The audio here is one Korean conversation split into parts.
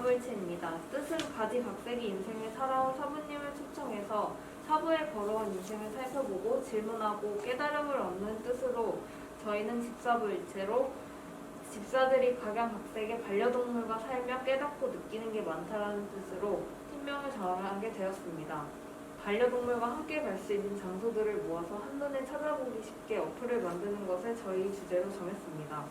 반려물체입니다. 뜻은 가지각색의 인생을 살아온 사부님을 초청해서 사부에 걸어온 인생을 살펴보고 질문하고 깨달음을 얻는 뜻으로 저희는 집사부일체로 집사들이 각양각색의 반려동물과 살며 깨닫고 느끼는 게 많다라는 뜻으로 팀명을 정하게 되었습니다. 반려동물과 함께 갈 수 있는 장소들을 모아서 한눈에 찾아보기 쉽게 어플을 만드는 것을 저희 주제로 정했습니다.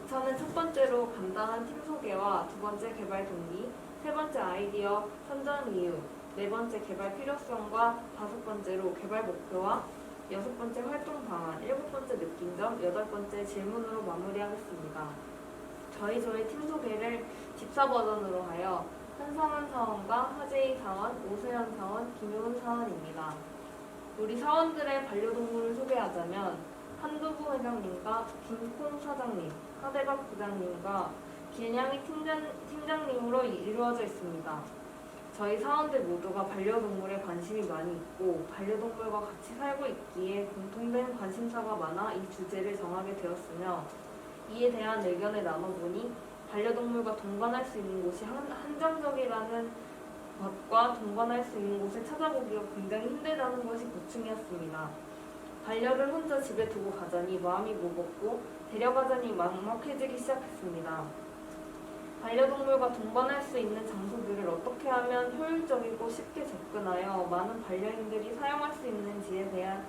2차는 첫 번째로 간단한 팀 소개와 두 번째 개발 동기, 세 번째 아이디어 선정 이유, 네 번째 개발 필요성과 다섯 번째로 개발 목표와 여섯 번째 활동 방안, 일곱 번째 느낀 점, 여덟 번째 질문으로 마무리하겠습니다. 저희 팀 소개를 집사 버전으로 하여 한성환 사원과 하재희 사원, 오세현 사원, 김효은 사원입니다. 우리 사원들의 반려동물을 소개하자면 한두부 회장님과 김콩 사장님, 하대박 부장님과 길냥이 팀장님으로 이루어져 있습니다. 저희 사원들 모두가 반려동물에 관심이 많이 있고 반려동물과 같이 살고 있기에 공통된 관심사가 많아 이 주제를 정하게 되었으며 이에 대한 의견을 나눠보니 반려동물과 동반할 수 있는 곳이 한정적이라는 것과 동반할 수 있는 곳을 찾아보기가 굉장히 힘들다는 것이 고충이었습니다. 반려를 혼자 집에 두고 가자니 마음이 무겁고 데려가자니 막막해지기 시작했습니다. 반려동물과 동반할 수 있는 장소들을 어떻게 하면 효율적이고 쉽게 접근하여 많은 반려인들이 사용할 수 있는지에 대한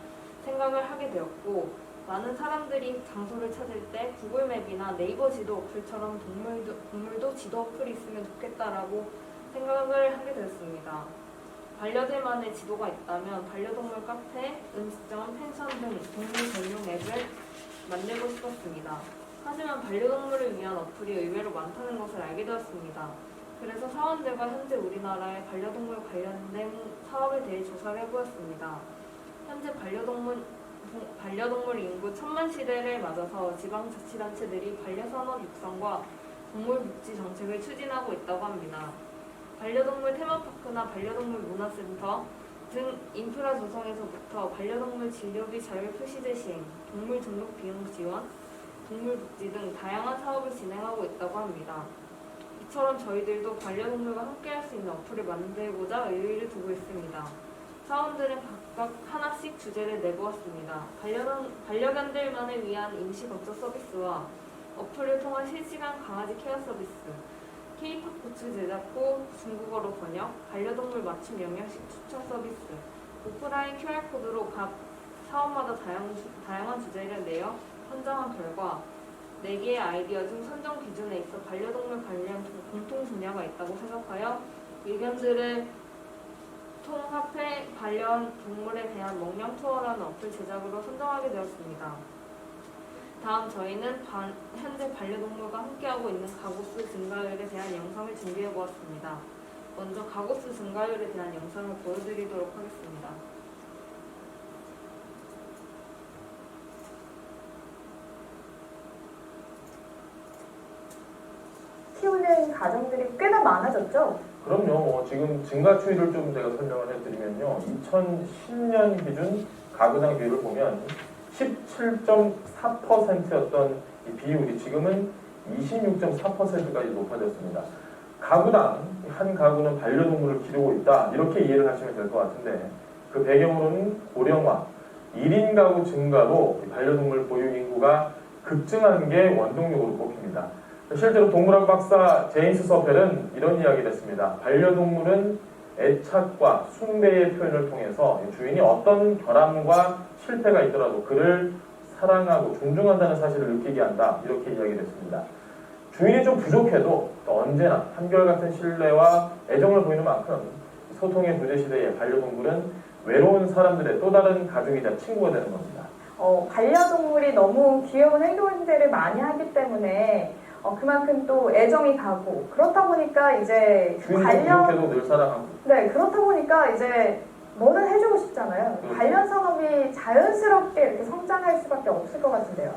생각을 하게 되었고 많은 사람들이 장소를 찾을 때 구글맵이나 네이버 지도 어플처럼 동물도 지도 어플이 있으면 좋겠다라고 생각을 하게 되었습니다. 반려들만의 지도가 있다면 반려동물 카페, 음식점, 펜션 등 동물 전용 앱을 만들고 싶었습니다. 하지만 반려동물을 위한 어플이 의외로 많다는 것을 알게 되었습니다. 그래서 사원들과 현재 우리나라의 반려동물 관련된 사업에 대해 조사를 해보았습니다. 현재 반려동물 인구 1000만 시대를 맞아서 지방자치단체들이 반려산업 육성과 동물복지 정책을 추진하고 있다고 합니다. 반려동물 테마파크나 반려동물 문화센터 등 인프라 조성에서부터 반려동물 진료비 자율 표시제 시행, 동물 등록 비용 지원, 동물복지 등 다양한 사업을 진행하고 있다고 합니다. 이처럼 저희들도 반려동물과 함께할 수 있는 어플을 만들고자 의의를 두고 있습니다. 사원들은 각각 하나씩 주제를 내보았습니다. 반려견들만을 위한 임시거처 서비스와 어플을 통한 실시간 강아지 케어 서비스, K-팝 굿즈 제작 후 중국어로 번역, 반려동물 맞춤 영양식 추천 서비스, 오프라인 QR코드로 각 사원마다 다양한 주제를 내어 선정한 결과 4개의 아이디어 중 선정 기준에 있어 반려동물 관련 공통 분야가 있다고 생각하여 의견들을 통합해 반려동물에 대한 먹령 투어라는 어플 제작으로 선정하게 되었습니다. 다음 저희는 현재 반려동물과 함께하고 있는 가구수 증가율에 대한 영상을 준비해보았습니다. 먼저 가구수 증가율에 대한 영상을 보여드리도록 하겠습니다. 키우는 가정들이 꽤나 많아졌죠? 그럼요. 지금 증가 추이를 좀 제가 설명을 해드리면요. 2010년 기준 가구당 비율을 보면 17.4%였던 이 비율이 지금은 26.4%까지 높아졌습니다. 가구당 한 가구는 반려동물을 기르고 있다. 이렇게 이해를 하시면 될 것 같은데 그 배경으로는 고령화, 1인 가구 증가로 반려동물 보유 인구가 급증한 게 원동력으로 꼽힙니다. 실제로 동물학 박사 제임스 서펠은 이런 이야기를 했습니다. 반려동물은 애착과 숭배의 표현을 통해서 주인이 어떤 결함과 실패가 있더라도 그를 사랑하고 존중한다는 사실을 느끼게 한다. 이렇게 이야기를 했습니다. 주인이 좀 부족해도 언제나 한결같은 신뢰와 애정을 보이는 만큼 소통의 부재시대에 반려동물은 외로운 사람들의 또 다른 가족이자 친구가 되는 겁니다. 반려동물이 너무 귀여운 행동들을 많이 하기 때문에 그만큼 또 애정이 가고 그렇다 보니까 이제 부족해도 늘 사랑하고 네, 그렇다 보니까 이제 뭐든 해주고 싶잖아요. 관련 산업이 자연스럽게 이렇게 성장할 수밖에 없을 것 같은데요.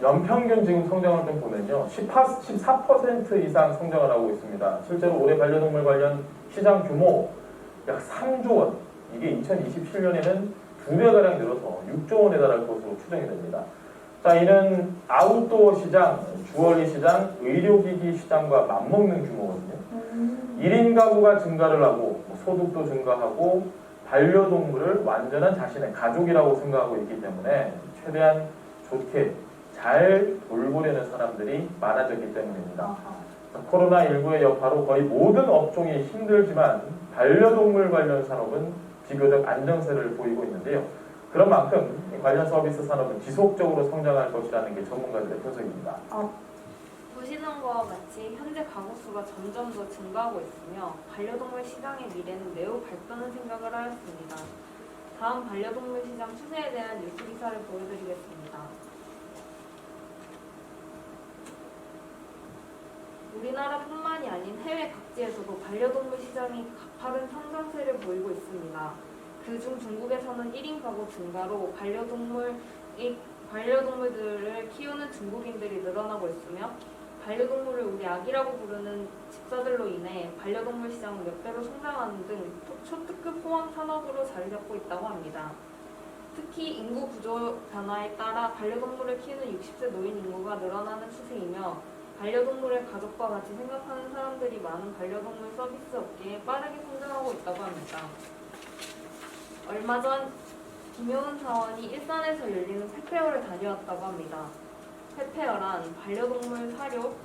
연평균 지금 성장을 좀 보면요. 14% 이상 성장을 하고 있습니다. 실제로 올해 반려동물 관련 시장 규모 약 3조 원. 이게 2027년에는 2배가량 늘어서 6조 원에 달할 것으로 추정이 됩니다. 자, 이는 아웃도어 시장, 주얼리 시장, 의료기기 시장과 맞먹는 규모거든요. 1인 가구가 증가를 하고 소득도 증가하고 반려동물을 완전한 자신의 가족이라고 생각하고 있기 때문에 최대한 좋게 잘 돌보려는 사람들이 많아졌기 때문입니다. 코로나19의 여파로 거의 모든 업종이 힘들지만 반려동물 관련 산업은 비교적 안정세를 보이고 있는데요. 그런 만큼 관련 서비스 산업은 지속적으로 성장할 것이라는 게 전문가들의 분석입니다. 보시는 것과 같이 현재 가구 수가 점점 더 증가하고 있으며 반려동물 시장의 미래는 매우 밝다는 생각을 하였습니다. 다음 반려동물 시장 추세에 대한 뉴스 기사를 보여드리겠습니다. 우리나라뿐만이 아닌 해외 각지에서도 반려동물 시장이 가파른 성장세를 보이고 있습니다. 그중 중국에서는 1인 가구 증가로 반려동물들을 키우는 중국인들이 늘어나고 있으며 반려동물을 우리 아기라고 부르는 집사들로 인해 반려동물 시장은 몇 배로 성장하는 등 초특급 호황 산업으로 자리 잡고 있다고 합니다. 특히 인구 구조 변화에 따라 반려동물을 키우는 60세 노인 인구가 늘어나는 추세이며 반려동물을 가족과 같이 생각하는 사람들이 많은 반려동물 서비스 업계에 빠르게 성장하고 있다고 합니다. 얼마 전 김효은 사원이 일산에서 열리는 펫페어를 다녀왔다고 합니다. 펫페어란 반려동물 사료,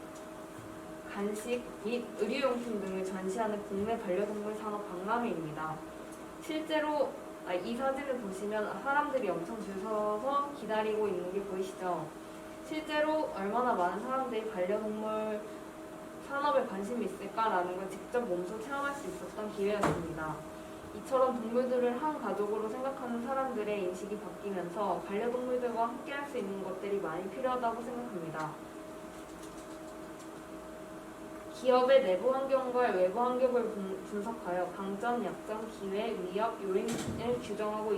간식 및 의료용품 등을 전시하는 국내 반려동물 산업 박람회입니다. 실제로 이 사진을 보시면 사람들이 엄청 줄 서서 기다리고 있는 게 보이시죠? 실제로 얼마나 많은 사람들이 반려동물 산업에 관심이 있을까라는 걸 직접 몸소 체험할 수 있었던 기회였습니다. 이처럼 동물들을 한 가족으로 생각하는 사람들의 인식이 바뀌면서 반려동물들과 함께할 수 있는 것들이 많이 필요하다고 생각합니다. 기업의 내부 환경과 외부 환경을 분석하여 강점, 약점, 기회, 위협, 요인을 규정하고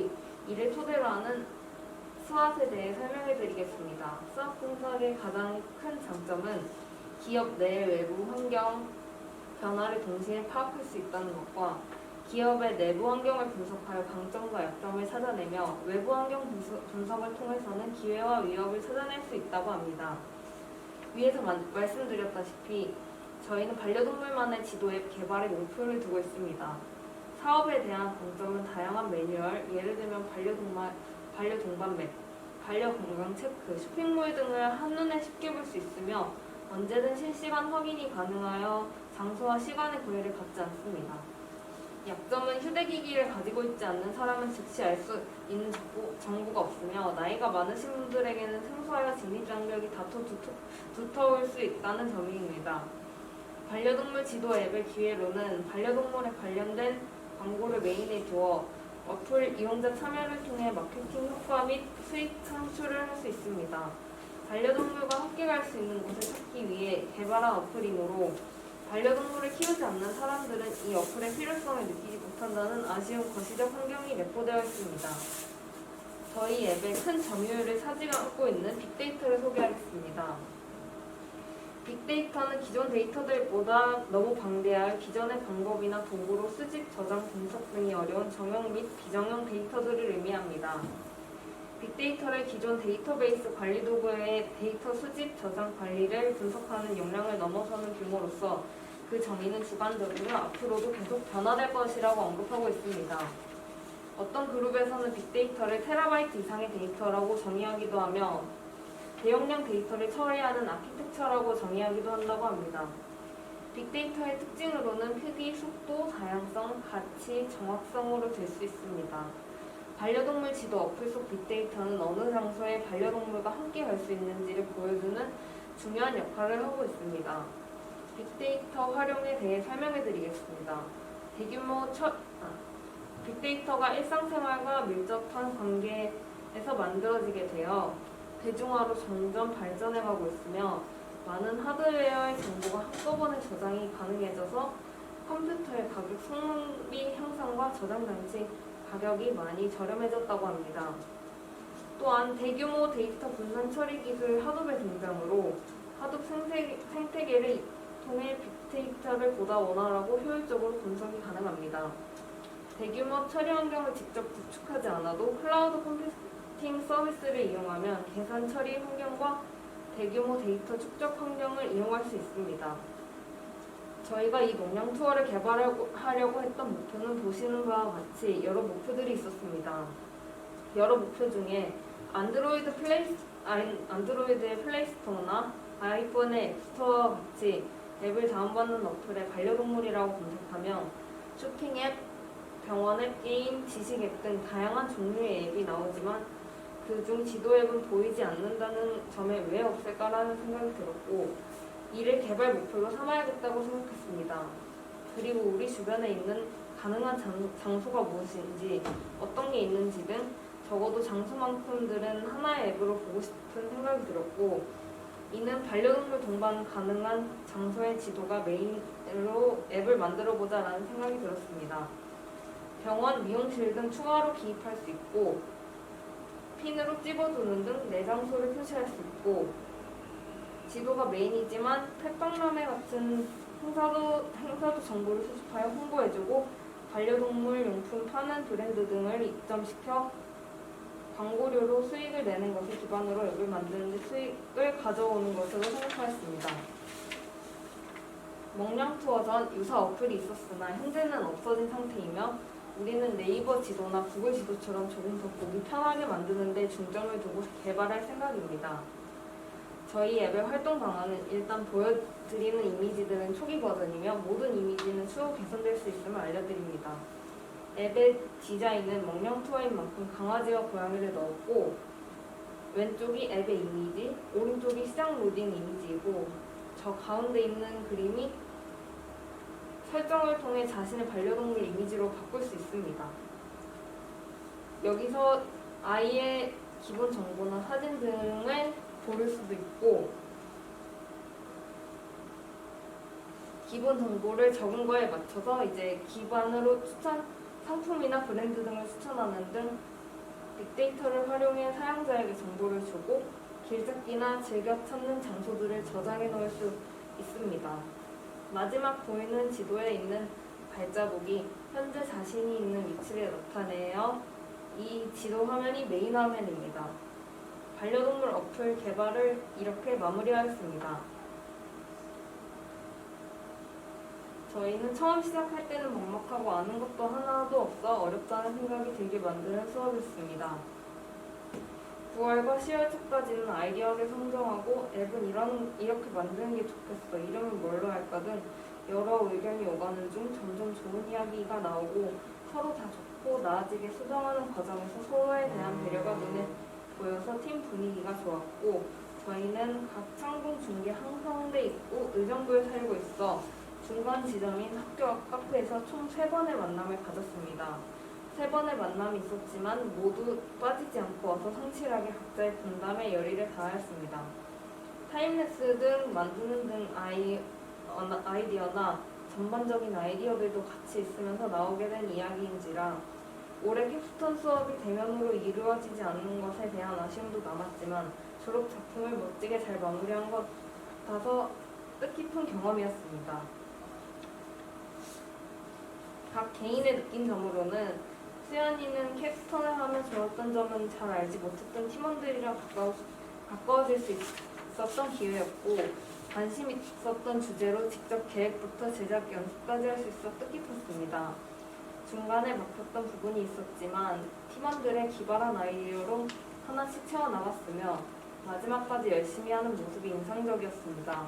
이를 토대로 하는 스왓에 대해 설명해 드리겠습니다. 스왓 분석의 가장 큰 장점은 기업 내 외부 환경 변화를 동시에 파악할 수 있다는 것과 기업의 내부 환경을 분석하여 강점과 약점을 찾아내며 외부 환경 분석을 통해서는 기회와 위협을 찾아낼 수 있다고 합니다. 위에서 말씀드렸다시피 저희는 반려동물만의 지도 앱 개발에 목표를 두고 있습니다. 사업에 대한 강점은 다양한 매뉴얼, 예를 들면 반려동반 맵, 반려건강 체크, 쇼핑몰 등을 한눈에 쉽게 볼 수 있으며 언제든 실시간 확인이 가능하여 장소와 시간의 구애를 받지 않습니다. 약점은 휴대기기를 가지고 있지 않는 사람은 즉시 알 수 있는 정보가 없으며 나이가 많으신 분들에게는 생소하여 진입장벽이 다소 두터울 수 있다는 점입니다. 반려동물 지도 앱의 기회로는 반려동물에 관련된 광고를 메인에 두어 어플 이용자 참여를 통해 마케팅 효과 및 수익 창출을 할 수 있습니다. 반려동물과 함께 갈 수 있는 곳을 찾기 위해 개발한 어플이므로 반려동물을 키우지 않는 사람들은 이 어플의 필요성을 느끼지 못한다는 아쉬운 거시적 환경이 내포되어 있습니다. 저희 앱의 큰 점유율을 차지하고 있는 빅데이터를 소개하겠습니다. 빅데이터는 기존 데이터들보다 너무 방대하여 기존의 방법이나 도구로 수집, 저장, 분석 등이 어려운 정형 및 비정형 데이터들을 의미합니다. 빅데이터를 기존 데이터베이스 관리 도구의 데이터 수집, 저장, 관리를 분석하는 역량을 넘어서는 규모로서 그 정의는 주관적이며 앞으로도 계속 변화될 것이라고 언급하고 있습니다. 어떤 그룹에서는 빅데이터를 테라바이트 이상의 데이터라고 정의하기도 하며 대용량 데이터를 처리하는 아키텍처라고 정의하기도 한다고 합니다. 빅데이터의 특징으로는 크기, 속도, 다양성, 가치, 정확성으로 될 수 있습니다. 반려동물 지도 어플 속 빅데이터는 어느 장소에 반려동물과 함께 갈 수 있는지를 보여주는 중요한 역할을 하고 있습니다. 빅데이터 활용에 대해 설명해 드리겠습니다. 빅데이터가 일상생활과 밀접한 관계에서 만들어지게 되어 대중화로 점점 발전해가고 있으며 많은 하드웨어의 정보가 한꺼번에 저장이 가능해져서 컴퓨터의 가격 성능비 향상과 저장 장치 가격이 많이 저렴해졌다고 합니다. 또한 대규모 데이터 분산 처리 기술 하둡의 등장으로 하둡 생태계를 통해 빅데이터를 보다 원활하고 효율적으로 분석이 가능합니다. 대규모 처리 환경을 직접 구축하지 않아도 클라우드 컴퓨팅 팀 서비스를 이용하면 계산 처리 환경과 대규모 데이터 축적 환경을 이용할 수 있습니다. 저희가 이 농량 투어를 개발하려고 했던 목표는 보시는 바와 같이 여러 목표들이 있었습니다. 여러 목표 중에 안드로이드의 플레이스토어나 아이폰의 앱스토어와 같이 앱을 다운받는 어플에 반려동물이라고 검색하면 쇼핑앱, 병원앱, 게임, 지식앱 등 다양한 종류의 앱이 나오지만 그중 지도앱은 보이지 않는다는 점에 왜 없을까라는 생각이 들었고 이를 개발 목표로 삼아야겠다고 생각했습니다. 그리고 우리 주변에 있는 가능한 장소가 무엇인지 어떤 게 있는지 등 적어도 장소만큼들은 하나의 앱으로 보고 싶은 생각이 들었고 이는 반려동물 동반 가능한 장소의 지도가 메인으로 앱을 만들어보자라는 생각이 들었습니다. 병원, 미용실 등 추가로 기입할 수 있고 핀으로 찍어두는 등 내 장소를 표시할 수 있고 지도가 메인이지만 펫박람회 같은 행사도 정보를 수집하여 홍보해주고 반려동물 용품 파는 브랜드 등을 입점시켜 광고료로 수익을 내는 것을 기반으로 앱을 만드는 데 수익을 가져오는 것으로 생각하였습니다. 먹량 투어 전 유사 어플이 있었으나 현재는 없어진 상태이며 우리는 네이버 지도나 구글 지도처럼 조금 더 보기 편하게 만드는 데 중점을 두고 개발할 생각입니다. 저희 앱의 활동 방안은 일단 보여드리는 이미지들은 초기 버전이며 모든 이미지는 추후 개선될 수 있음을 알려드립니다. 앱의 디자인은 먹량 투어인 만큼 강아지와 고양이를 넣었고 왼쪽이 앱의 이미지, 오른쪽이 시장 로딩 이미지이고 저 가운데 있는 그림이 설정을 통해 자신의 반려동물 이미지로 바꿀 수 있습니다. 여기서 아이의 기본 정보나 사진 등을 고를 수도 있고 기본 정보를 적은 거에 맞춰서 이제 기반으로 상품이나 브랜드 등을 추천하는 등 빅데이터를 활용해 사용자에게 정보를 주고 길찾기나 즐겨 찾는 장소들을 저장해 놓을 수 있습니다. 마지막 보이는 지도에 있는 발자국이 현재 자신이 있는 위치를 나타내어 이 지도 화면이 메인 화면입니다. 반려동물 어플 개발을 이렇게 마무리하였습니다. 저희는 처음 시작할 때는 막막하고 아는 것도 하나도 없어 어렵다는 생각이 들게 만드는 수업이었습니다. 9월과 10월 초까지는 아이디어를 선정하고 앱은 이렇게 만드는 게 좋겠어, 이름은 뭘로 할까 등 여러 의견이 오가는 중 점점 좋은 이야기가 나오고 서로 다 좋고 나아지게 수정하는 과정에서 서로에 대한 배려가 눈에 보여서 팀 분위기가 좋았고 저희는 각 창동 중계 한가운데 있고 의정부에 살고 있어 중간 지점인 학교 앞 카페에서 총 3번의 만남을 가졌습니다. 3번의 만남이 있었지만 모두 빠지지 않고 와서 성실하게 각자의 분담에 열의를 다하였습니다. 타임랩스 등 만드는 등 아이디어나 전반적인 아이디어들도 같이 있으면서 나오게 된 이야기인지라 올해 캡스톤 수업이 대면으로 이루어지지 않는 것에 대한 아쉬움도 남았지만 졸업 작품을 멋지게 잘 마무리한 것 같아서 뜻깊은 경험이었습니다. 각 개인의 느낀 점으로는 수연이는 캡스톤을 하면 좋았던 점은 잘 알지 못했던 팀원들이랑 가까워질 수 있었던 기회였고 관심 있었던 주제로 직접 계획부터 제작 연습까지 할 수 있어 뜻깊었습니다. 중간에 막혔던 부분이 있었지만 팀원들의 기발한 아이디어로 하나씩 채워나갔으며 마지막까지 열심히 하는 모습이 인상적이었습니다.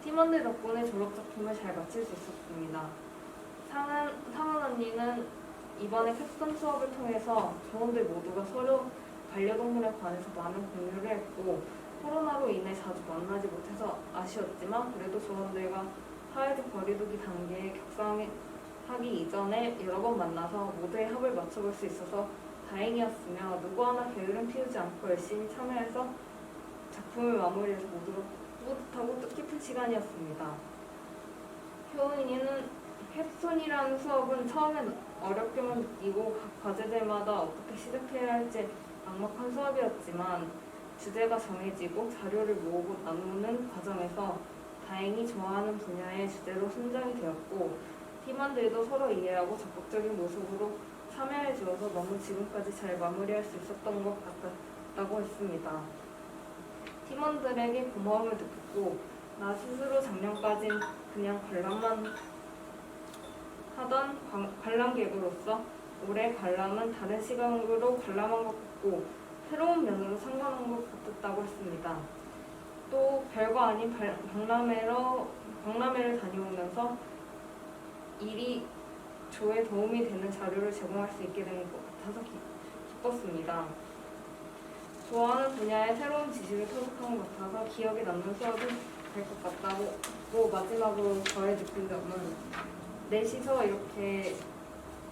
팀원들 덕분에 졸업작품을 잘 마칠 수 있었습니다. 상은 언니는 이번에 캡스톤 수업을 통해서 조원들 모두가 서로 반려동물에 관해서 많은 공유를 했고 코로나로 인해 자주 만나지 못해서 아쉬웠지만 그래도 조원들과 사회적 거리두기 단계에 격상하기 이전에 여러 번 만나서 모두의 합을 맞춰볼 수 있어서 다행이었으며 누구 하나 게으름 피우지 않고 열심히 참여해서 작품을 마무리해서 모두가 뿌듯하고 뜻깊은 시간이었습니다. 효은이는 캡스톤이라는 수업은 처음엔 어렵게만 느끼고 각 과제들마다 어떻게 시작해야 할지 막막한 수업이었지만 주제가 정해지고 자료를 모으고 나누는 과정에서 다행히 좋아하는 분야의 주제로 선정이 되었고 팀원들도 서로 이해하고 적극적인 모습으로 참여해주어서 너무 지금까지 잘 마무리할 수 있었던 것 같다고 했습니다. 팀원들에게 고마움을 느꼈고 나 스스로 작년까진 그냥 관람만 하던 관람객으로서 올해 관람은 다른 시각으로 관람한 것 같고 새로운 면으로 상상한 것 같았다고 했습니다. 또 별거 아닌 박람회를 다녀오면서 일이 조에 도움이 되는 자료를 제공할 수 있게 된 것 같아서 기뻤습니다. 좋아하는 분야의 새로운 지식을 터득한 것 같아서 기억에 남는 수업이 될 것 같다고. 또 마지막으로 저의 느낀 점은 넷이서 이렇게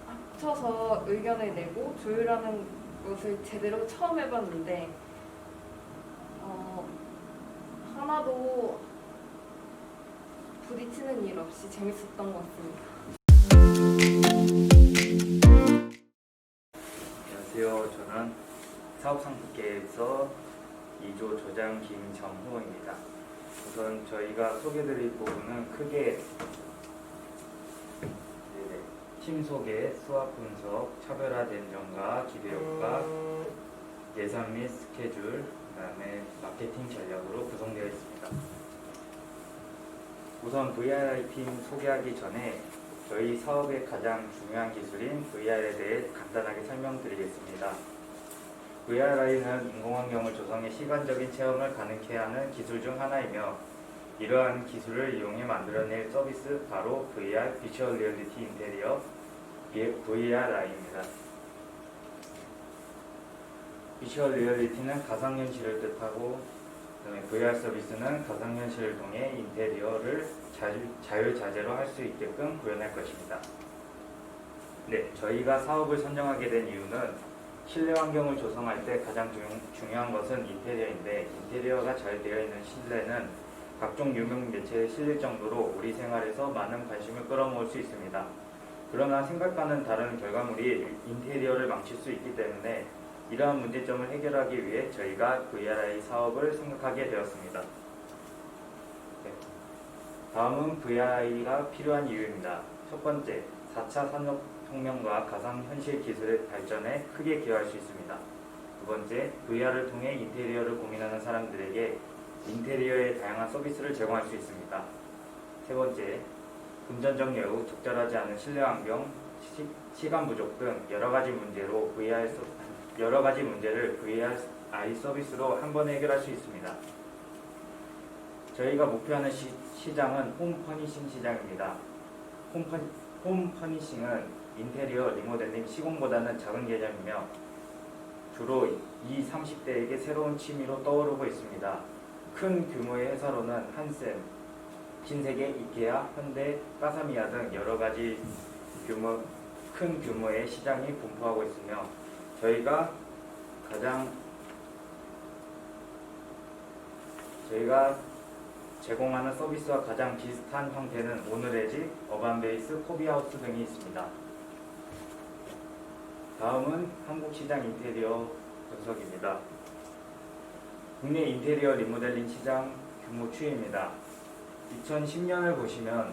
합쳐서 의견을 내고 조율하는 것을 제대로 처음 해봤는데 하나도 부딪히는 일 없이 재밌었던 것 같습니다. 안녕하세요. 저는 사업상품계에서 2조 조장 김정호입니다. 우선 저희가 소개드릴 부분은 크게 팀 소개, 수학 분석, 차별화된 점과 기대효과, 예산 및 스케줄, 그다음에 마케팅 전략으로 구성되어 있습니다. 우선 VRI 팀 소개하기 전에 저희 사업의 가장 중요한 기술인 VR에 대해 간단하게 설명드리겠습니다. VRI는 인공환경을 조성해 시간적인 체험을 가능케 하는 기술 중 하나이며 이러한 기술을 이용해 만들어낼 서비스 바로 VR, 비추얼 리얼리티 인테리어, VRI입니다. 비추얼 리얼리티는 가상현실을 뜻하고 VR 서비스는 가상현실을 통해 인테리어를 자유자재로 할 수 있게끔 구현할 것입니다. 네, 저희가 사업을 선정하게 된 이유는 실내 환경을 조성할 때 가장 중요한 것은 인테리어인데 인테리어가 잘 되어 있는 실내는 각종 유명 매체에 실릴 정도로 우리 생활에서 많은 관심을 끌어모을 수 있습니다. 그러나 생각과는 다른 결과물이 인테리어를 망칠 수 있기 때문에 이러한 문제점을 해결하기 위해 저희가 VRI 사업을 생각하게 되었습니다. 네. 다음은 VRI가 필요한 이유입니다. 첫 번째, 4차 산업혁명과 가상현실 기술의 발전에 크게 기여할 수 있습니다. 두 번째, VR을 통해 인테리어를 고민하는 사람들에게 인테리어의 다양한 서비스를 제공할 수 있습니다. 세 번째, 금전적 여유, 적절하지 않은 실내 환경, 시간 부족 등 여러 가지 문제를 VRI 서비스로 한 번에 해결할 수 있습니다. 저희가 목표하는 시장은 홈퍼니싱 시장입니다. 홈퍼니싱은 인테리어 리모델링 시공보다는 작은 개념이며 주로 20, 30대에게 새로운 취미로 떠오르고 있습니다. 큰 규모의 회사로는 한센, 신세계, 이케아, 현대, 까사미야 등 여러 가지 큰 규모의 시장이 분포하고 있으며 저희가 제공하는 서비스와 가장 비슷한 형태는 오늘의 집, 어반베이스, 코비하우스 등이 있습니다. 다음은 한국시장 인테리어 분석입니다. 국내 인테리어 리모델링 시장 규모 추이입니다. 2010년을 보시면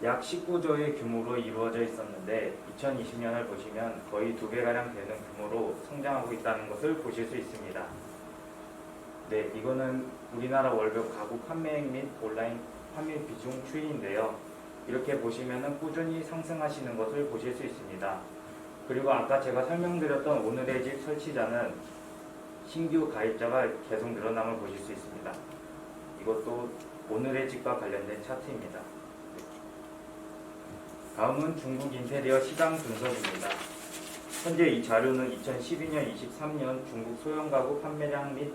약 19조의 규모로 이루어져 있었는데 2020년을 보시면 거의 2배가량 되는 규모로 성장하고 있다는 것을 보실 수 있습니다. 네, 이거는 우리나라 월별 가구 판매액 및 온라인 판매 비중 추이인데요. 이렇게 보시면 꾸준히 상승하시는 것을 보실 수 있습니다. 그리고 아까 제가 설명드렸던 오늘의 집 설치자는 신규 가입자가 계속 늘어남을 보실 수 있습니다. 이것도 오늘의 집과 관련된 차트입니다. 다음은 중국 인테리어 시장 분석입니다. 현재 이 자료는 2012년, 23년 중국 소형 가구 판매량 및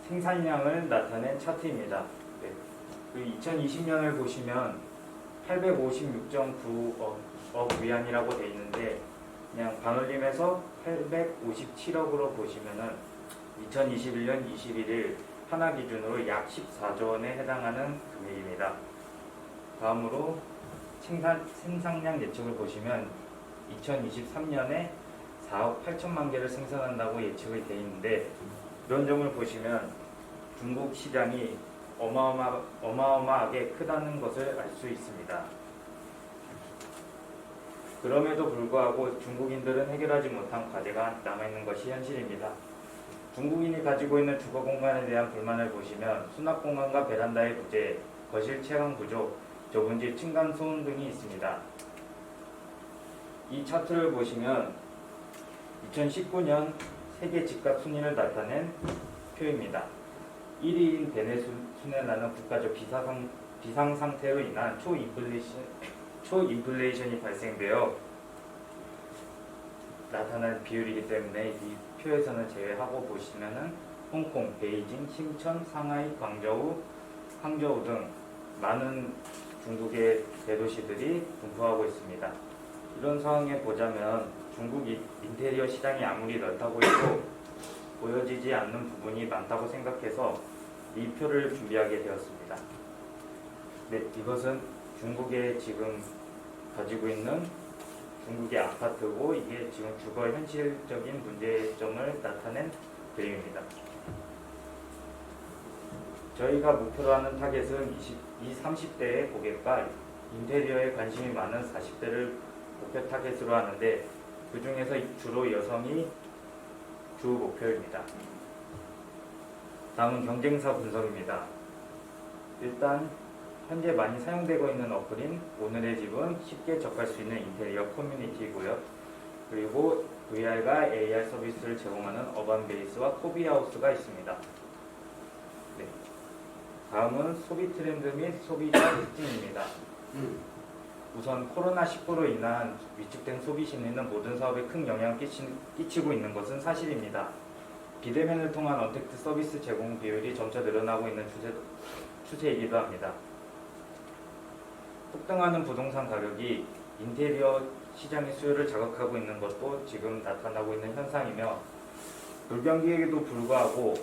생산량을 나타낸 차트입니다. 네. 2020년을 보시면 856.9억 위안이라고 되어 있는데 그냥 반올림해서 857억으로 보시면은 2021년 21일 하나 기준으로 약 14조 원에 해당하는 금액입니다. 다음으로 생산량 예측을 보시면 2023년에 4억 8천만 개를 생산한다고 예측이 되어 있는데 이런 점을 보시면 중국 시장이 어마어마하게 크다는 것을 알 수 있습니다. 그럼에도 불구하고 중국인들은 해결하지 못한 과제가 남아있는 것이 현실입니다. 중국인이 가지고 있는 주거 공간에 대한 불만을 보시면 수납 공간과 베란다의 부재, 거실 채광 부족, 좁은 집 층간 소음 등이 있습니다. 이 차트를 보시면 2019년 세계 집값 순위를 나타낸 표입니다. 1위인 베네수엘라는 국가적 비상 상태로 인한 초인플레이션이 발생되어 나타난 비율이기 때문에 이 표에서는 제외하고 보시면은 홍콩, 베이징, 심천, 상하이, 광저우, 항저우 등 많은 중국의 대도시들이 분포하고 있습니다. 이런 상황에 보자면 중국 인테리어 시장이 아무리 넓다고 해도 보여지지 않는 부분이 많다고 생각해서 이 표를 준비하게 되었습니다. 네, 이것은 중국에 지금 가지고 있는 중국의 아파트고 이게 지금 주거 현실적인 문제점을 나타낸 그림입니다. 저희가 목표로 하는 타겟은 30대의 고객과 인테리어에 관심이 많은 40대를 목표 타겟으로 하는데 그 중에서 주로 여성이 주 목표입니다. 다음은 경쟁사 분석입니다. 일단 현재 많이 사용되고 있는 어플인 오늘의 집은 쉽게 접할 수 있는 인테리어 커뮤니티이고요. 그리고 VR과 AR 서비스를 제공하는 어반베이스와 코비하우스가 있습니다. 네. 다음은 소비 트렌드 및 소비자 특징입니다. 우선 코로나19로 인한 위축된 소비 심리는 모든 사업에 큰 영향을 끼치고 있는 것은 사실입니다. 비대면을 통한 언택트 서비스 제공 비율이 점차 늘어나고 있는 추세이기도 합니다. 폭등하는 부동산 가격이 인테리어 시장의 수요를 자극하고 있는 것도 지금 나타나고 있는 현상이며 불경기에도 불구하고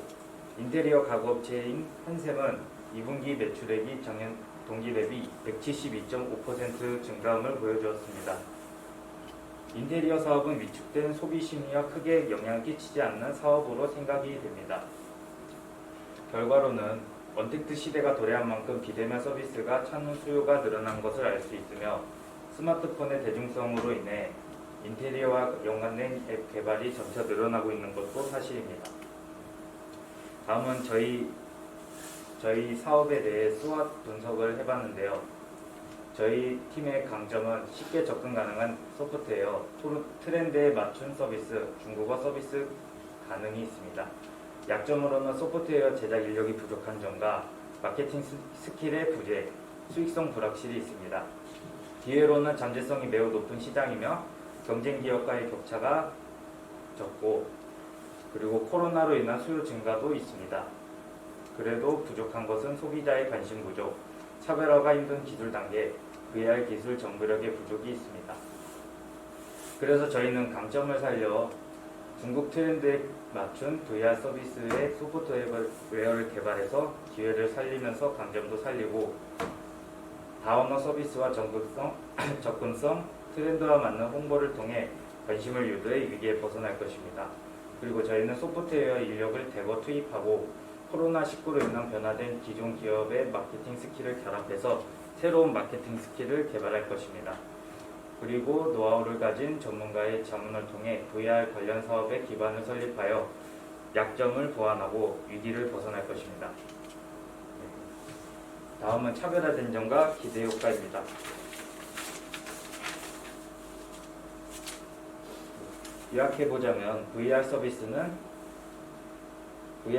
인테리어 가구업체인 한샘은 2분기 매출액이 작년 동기 대비 172.5% 증가함을 보여주었습니다. 인테리어 사업은 위축된 소비 심리와 크게 영향을 끼치지 않는 사업으로 생각이 됩니다. 결과로는 언택트 시대가 도래한 만큼 비대면 서비스가 찾는 수요가 늘어난 것을 알 수 있으며 스마트폰의 대중성으로 인해 인테리어와 연관된 앱 개발이 점차 늘어나고 있는 것도 사실입니다. 다음은 저희 사업에 대해 SWOT 분석을 해봤는데요. 저희 팀의 강점은 쉽게 접근 가능한 소프트웨어, 트렌드에 맞춘 서비스, 중국어 서비스 가능이 있습니다. 약점으로는 소프트웨어 제작 인력이 부족한 점과 마케팅 스킬의 부재, 수익성 불확실이 있습니다. 기회로는 잠재성이 매우 높은 시장이며 경쟁 기업과의 격차가 적고 그리고 코로나로 인한 수요 증가도 있습니다. 그래도 부족한 것은 소비자의 관심 부족, 차별화가 힘든 기술 단계, VR 기술 정보력의 부족이 있습니다. 그래서 저희는 강점을 살려 중국 트렌드에 맞춘 VR 서비스의 소프트웨어를 개발해서 기회를 살리면서 강점도 살리고 다원어 서비스와 접근성, 트렌드와 맞는 홍보를 통해 관심을 유도해 위기에 벗어날 것입니다. 그리고 저희는 소프트웨어 인력을 대거 투입하고 코로나19로 인한 변화된 기존 기업의 마케팅 스킬을 결합해서 새로운 마케팅 스킬을 개발할 것입니다. 그리고 노하우를 가진 전문가의 자문을 통해 VR 관련 사업의 기반을 설립하여 약점을 보완하고 위기를 벗어날 것입니다. 다음은 차별화된 점과 기대 효과입니다. 요약해보자면 VR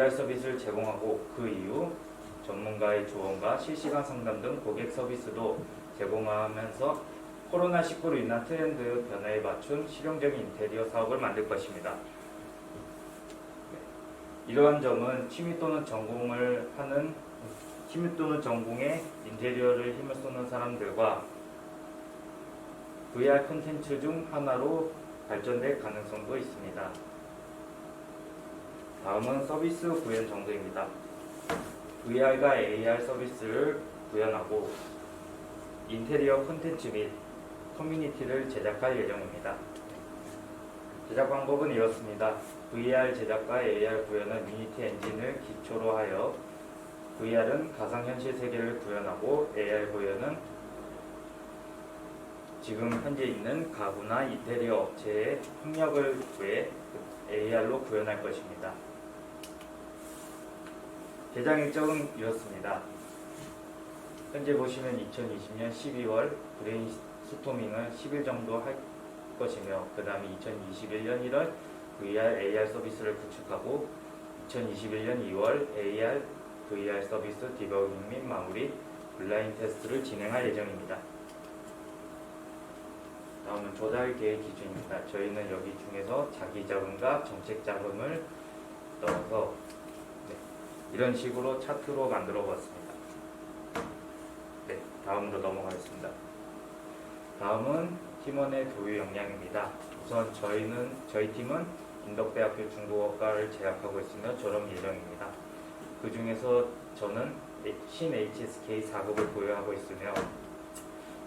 서비스를 제공하고 그 이후 전문가의 조언과 실시간 상담 등 고객 서비스도 제공하면서 코로나19로 인한 트렌드 변화에 맞춘 실용적인 인테리어 사업을 만들 것입니다. 이러한 점은 취미 또는 전공에 인테리어를 힘을 쏟는 사람들과 VR 콘텐츠 중 하나로 발전될 가능성도 있습니다. 다음은 서비스 구현 정도입니다. VR과 AR 서비스를 구현하고 인테리어 콘텐츠 및 커뮤니티를 제작할 예정입니다. 제작 방법은 이렇습니다. VR 제작과 AR 구현은 유니티 엔진을 기초로 하여 VR은 가상현실 세계를 구현하고 AR 구현은 지금 현재 있는 가구나 인테리어 업체의 협력을 구해 AR로 구현할 것입니다. 제작 일정은 이렇습니다. 현재 보시면 2020년 12월 브레인스토밍을 10일 정도 할 것이며 그 다음에 2021년 1월 VR, AR 서비스를 구축하고 2021년 2월 AR, VR 서비스 디버깅 및 마무리, 블라인드 테스트를 진행할 예정입니다. 다음은 조달 계획 기준입니다. 저희는 여기 중에서 자기 자금과 정책 자금을 넣어서 이런 식으로 차트로 만들어 보았습니다. 네, 다음으로 넘어가겠습니다. 다음은 팀원의 교육 역량입니다. 우선 저희 팀은 인덕대학교 중국어과를 재학하고 있으며 졸업 예정입니다. 그 중에서 저는 신 HSK 4급을 보유하고 있으며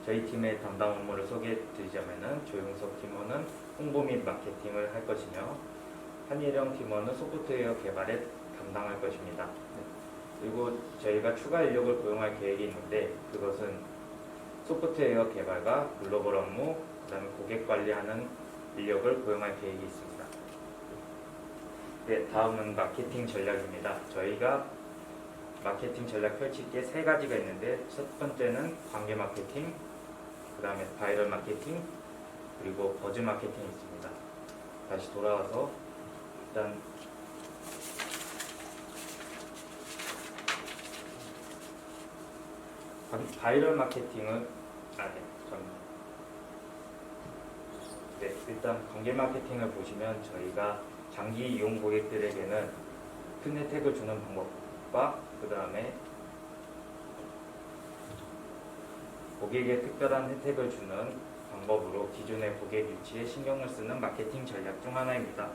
저희 팀의 담당 업무를 소개해드리자면 조용석 팀원은 홍보 및 마케팅을 할 것이며 한예령 팀원은 소프트웨어 개발에 담당할 것입니다. 그리고 저희가 추가 인력을 고용할 계획이 있는데 그것은 소프트웨어 개발과 글로벌 업무, 그 다음에 고객 관리하는 인력을 고용할 계획이 있습니다. 네, 다음은 마케팅 전략입니다. 저희가 마케팅 전략 펼칠 게 세 가지가 있는데 첫 번째는 관계 마케팅, 그 다음에 바이럴 마케팅, 그리고 버즈 마케팅이 있습니다. 다시 돌아와서 일단 바이럴 마케팅은 일단 관계 마케팅을 보시면 저희가 장기 이용 고객들에게는 큰 혜택을 주는 방법과 그 다음에 고객에 특별한 혜택을 주는 방법으로 기존의 고객 유치에 신경을 쓰는 마케팅 전략 중 하나입니다.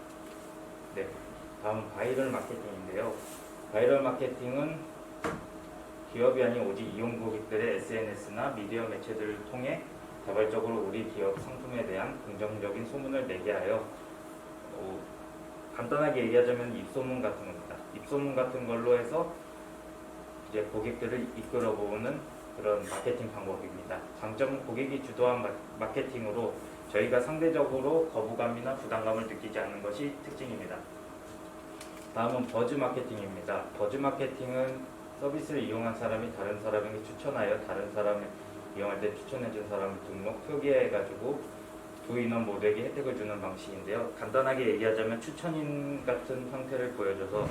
네, 다음은 바이럴 마케팅인데요. 바이럴 마케팅은 기업이 아닌 오직 이용 고객들의 SNS나 미디어 매체들을 통해 자발적으로 우리 기업 상품에 대한 긍정적인 소문을 내게 하여 간단하게 얘기하자면 입소문 같은 겁니다. 입소문 같은 걸로 해서 이제 고객들을 이끌어 보는 그런 마케팅 방법입니다. 장점은 고객이 주도한 마케팅으로 저희가 상대적으로 거부감이나 부담감을 느끼지 않는 것이 특징입니다. 다음은 버즈 마케팅입니다. 버즈 마케팅은 서비스를 이용한 사람이 다른 사람에게 추천하여 다른 사람을 이용할 때 추천해준 사람을 등록, 표기해가지고 두 인원 모두에게 혜택을 주는 방식인데요. 간단하게 얘기하자면 추천인 같은 형태를 보여줘서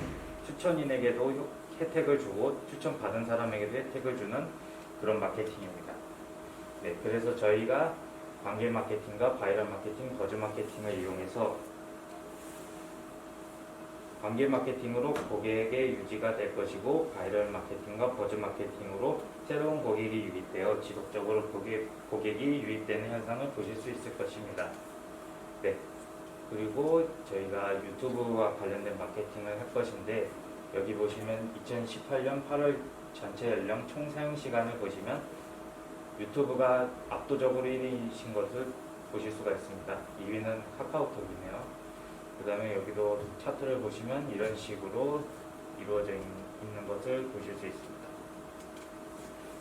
추천인에게도 혜택을 주고 추천받은 사람에게도 혜택을 주는 그런 마케팅입니다. 네, 그래서 저희가 관계 마케팅과 바이럴 마케팅, 버즈 마케팅을 이용해서 관계 마케팅으로 고객의 유지가 될 것이고 바이럴 마케팅과 버즈 마케팅으로 새로운 고객이 유입되어 지속적으로 고객이 유입되는 현상을 보실 수 있을 것입니다. 네, 그리고 저희가 유튜브와 관련된 마케팅을 할 것인데 여기 보시면 2018년 8월 전체 연령 총 사용 시간을 보시면 유튜브가 압도적으로 1위이신 것을 보실 수가 있습니다. 2위는 카카오톡이네요. 그 다음에 여기도 차트를 보시면 이런 식으로 이루어져 있는 것을 보실 수 있습니다.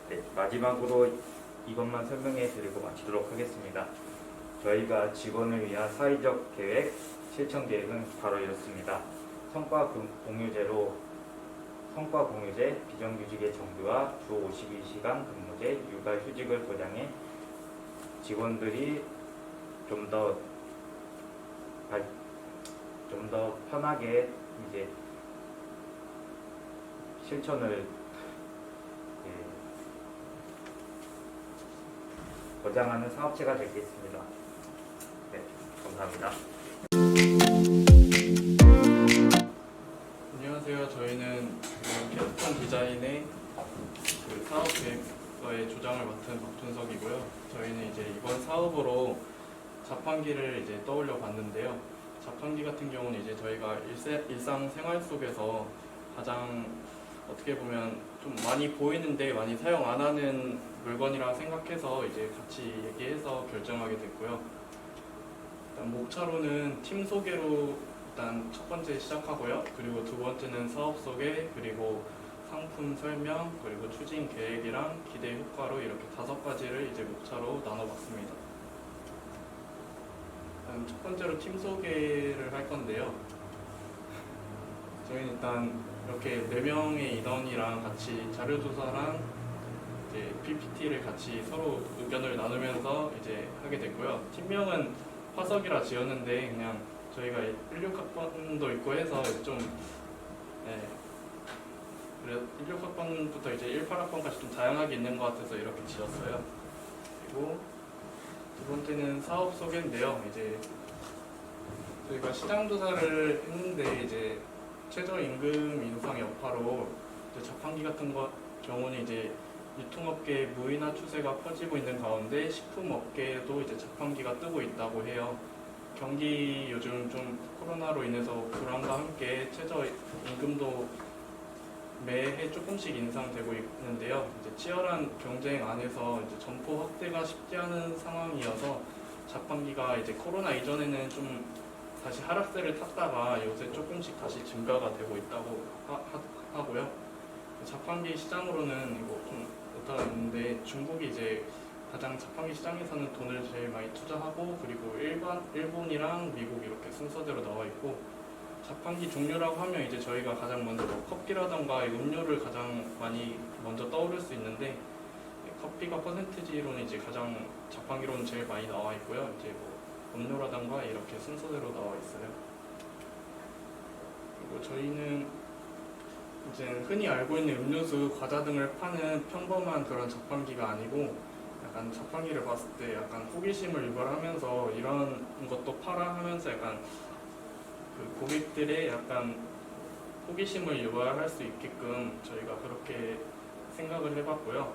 네, 마지막으로 이것만 설명해 드리고 마치도록 하겠습니다. 저희가 직원을 위한 사회적 계획, 실천 계획은 바로 이렇습니다. 성과 공유제, 비정규직의 정비와 주 52시간 근무제, 육아휴직을 보장해 직원들이 좀 더 편하게 이제 실천을 보장하는 사업체가 되겠습니다. 네, 감사합니다. 안녕하세요. 저희는 캐스턴 디자인의 그 사업 계획과의 조장을 맡은 박준석이고요. 저희는 이제 이번 사업으로 자판기를 이제 떠올려 봤는데요. 자판기 같은 경우는 이제 저희가 일상생활 속에서 가장 어떻게 보면 좀 많이 보이는데 많이 사용 안 하는 물건이라 생각해서 이제 같이 얘기해서 결정하게 됐고요. 일단 목차로는 팀 소개로 일단 첫 번째 시작하고요. 그리고 두 번째는 사업 소개, 그리고 상품 설명, 그리고 추진 계획이랑 기대 효과로 이렇게 5가지를 이제 목차로 나눠봤습니다. 일단 첫 번째로 팀 소개를 할 건데요. 저희는 일단 이렇게 4명의 인원이랑 같이 자료조사랑 이제 PPT를 같이 서로 의견을 나누면서 이제 하게 됐고요. 팀명은 화석이라 지었는데 그냥 저희가 16학번도 있고 해서 좀 16학번부터 이제 18학번까지 좀 다양하게 있는 것 같아서 이렇게 지었어요. 그리고 두 번째는 사업 소개인데요. 이제 저희가 시장 조사를 했는데 이제 최저임금 인상 여파로 이제 자판기 같은 경우는 이제 유통업계 무인화 추세가 퍼지고 있는 가운데 식품업계에도 이제 자판기가 뜨고 있다고 해요. 경기 요즘 좀 코로나로 인해서 불안과 함께 최저임금도 매해 조금씩 인상되고 있는데요. 이제 치열한 경쟁 안에서 이제 점포 확대가 쉽지 않은 상황이어서 자판기가 이제 코로나 이전에는 좀 다시 하락세를 탔다가 요새 조금씩 다시 증가가 되고 있다고 하고요. 자판기 시장으로는 이거 좀 오타가 있는데 중국이 이제 가장 자판기 시장에서는 돈을 제일 많이 투자하고 그리고 일본이랑 미국 이렇게 순서대로 나와 있고 자판기 종류라고 하면 이제 저희가 가장 먼저 뭐 커피라던가 음료를 가장 많이 먼저 떠오를 수 있는데 커피가 퍼센티지로는 이제 가장 자판기로는 제일 많이 나와 있고요. 이제 뭐 음료라던가 이렇게 순서대로 나와 있어요. 그리고 저희는 이제 흔히 알고 있는 음료수, 과자 등을 파는 평범한 그런 자판기가 아니고 약간 자판기를 봤을 때 약간 호기심을 유발하면서 이런 것도 팔아 하면서 약간 그 고객들의 약간 호기심을 유발할 수 있게끔 저희가 그렇게 생각을 해봤고요.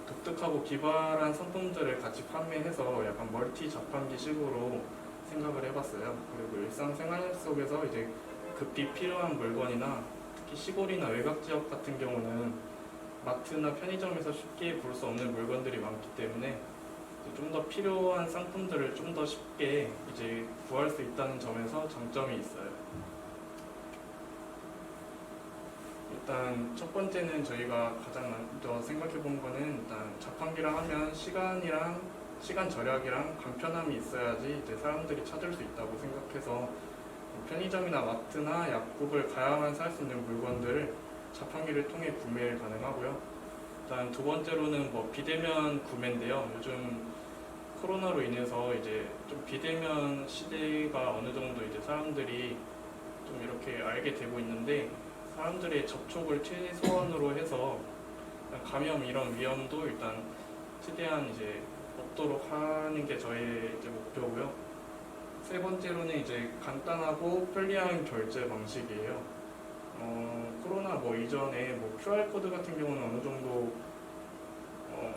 독특하고 기발한 상품들을 같이 판매해서 약간 멀티 자판기식으로 생각을 해봤어요. 그리고 일상생활 속에서 이제 급히 필요한 물건이나 특히 시골이나 외곽 지역 같은 경우는 마트나 편의점에서 쉽게 볼 수 없는 물건들이 많기 때문에 좀 더 필요한 상품들을 좀 더 쉽게 이제 구할 수 있다는 점에서 장점이 있어요. 일단 첫 번째는 저희가 가장 먼저 생각해 본 거는 일단 자판기라 하면 시간 절약이랑 간편함이 있어야지 이제 사람들이 찾을 수 있다고 생각해서 편의점이나 마트나 약국을 가야만 살 수 있는 물건들을 자판기를 통해 구매 가능하고요. 일단 두 번째로는 뭐 비대면 구매인데요. 요즘 코로나로 인해서 이제 좀 비대면 시대가 어느 정도 이제 사람들이 좀 이렇게 알게 되고 있는데 사람들의 접촉을 최소한으로 해서 감염 이런 위험도 일단 최대한 이제 없도록 하는 게 저의 이제 목표고요. 세 번째로는 이제 간단하고 편리한 결제 방식이에요. 코로나 뭐 이전에 뭐 QR코드 같은 경우는 어느 정도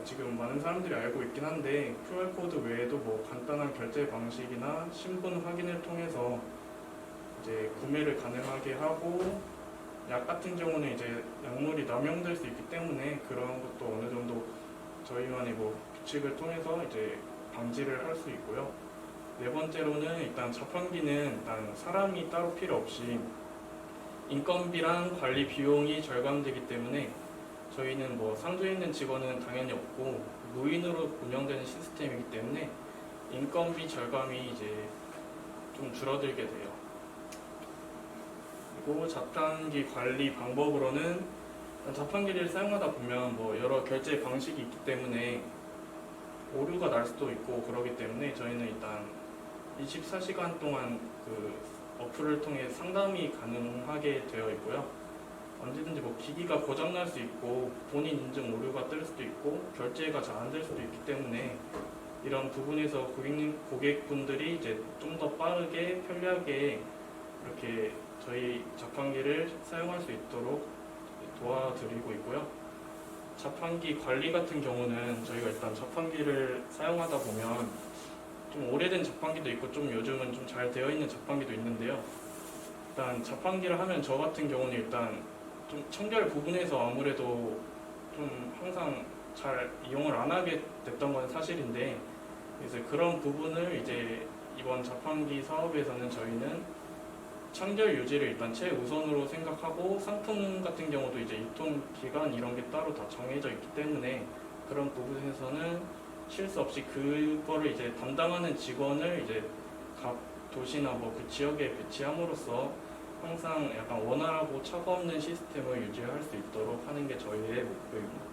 지금 많은 사람들이 알고 있긴 한데 QR코드 외에도 뭐 간단한 결제 방식이나 신분 확인을 통해서 이제 구매를 가능하게 하고 약 같은 경우는 이제 약물이 남용될 수 있기 때문에 그런 것도 어느 정도 저희만의 뭐 규칙을 통해서 이제 방지를 할 수 있고요. 네 번째로는 일단 자판기는 일단 사람이 따로 필요 없이 인건비랑 관리 비용이 절감되기 때문에 저희는 뭐 상주에 있는 직원은 당연히 없고 무인으로 운영되는 시스템이기 때문에 인건비 절감이 이제 좀 줄어들게 돼요. 그리고 자판기 관리 방법으로는 자판기를 사용하다 보면 뭐 여러 결제 방식이 있기 때문에 오류가 날 수도 있고 그러기 때문에 저희는 일단 24시간 동안 그 어플을 통해 상담이 가능하게 되어 있고요. 언제든지 뭐 기기가 고장날 수 있고 본인 인증 오류가 뜰 수도 있고 결제가 잘 안 될 수도 있기 때문에 이런 부분에서 고객분들이 이제 좀 더 빠르게 편리하게 이렇게 저희 자판기를 사용할 수 있도록 도와드리고 있고요. 자판기 관리 같은 경우는 저희가 일단 자판기를 사용하다 보면 좀 오래된 자판기도 있고 좀 요즘은 좀 잘 되어 있는 자판기도 있는데요. 일단 자판기를 하면 저 같은 경우는 일단 좀 청결 부분에서 아무래도 좀 항상 잘 이용을 안 하게 됐던 건 사실인데 이제 그런 부분을 이제 이번 자판기 사업에서는 저희는 청결 유지를 일단 최우선으로 생각하고 상품 같은 경우도 이제 유통기간 이런 게 따로 다 정해져 있기 때문에 그런 부분에서는 실수 없이 그거를 이제 담당하는 직원을 이제 도시나 뭐 그 지역에 배치함으로써 항상 약간 원활하고 차가 없는 시스템을 유지할 수 있도록 하는 게 저희의 목표입니다.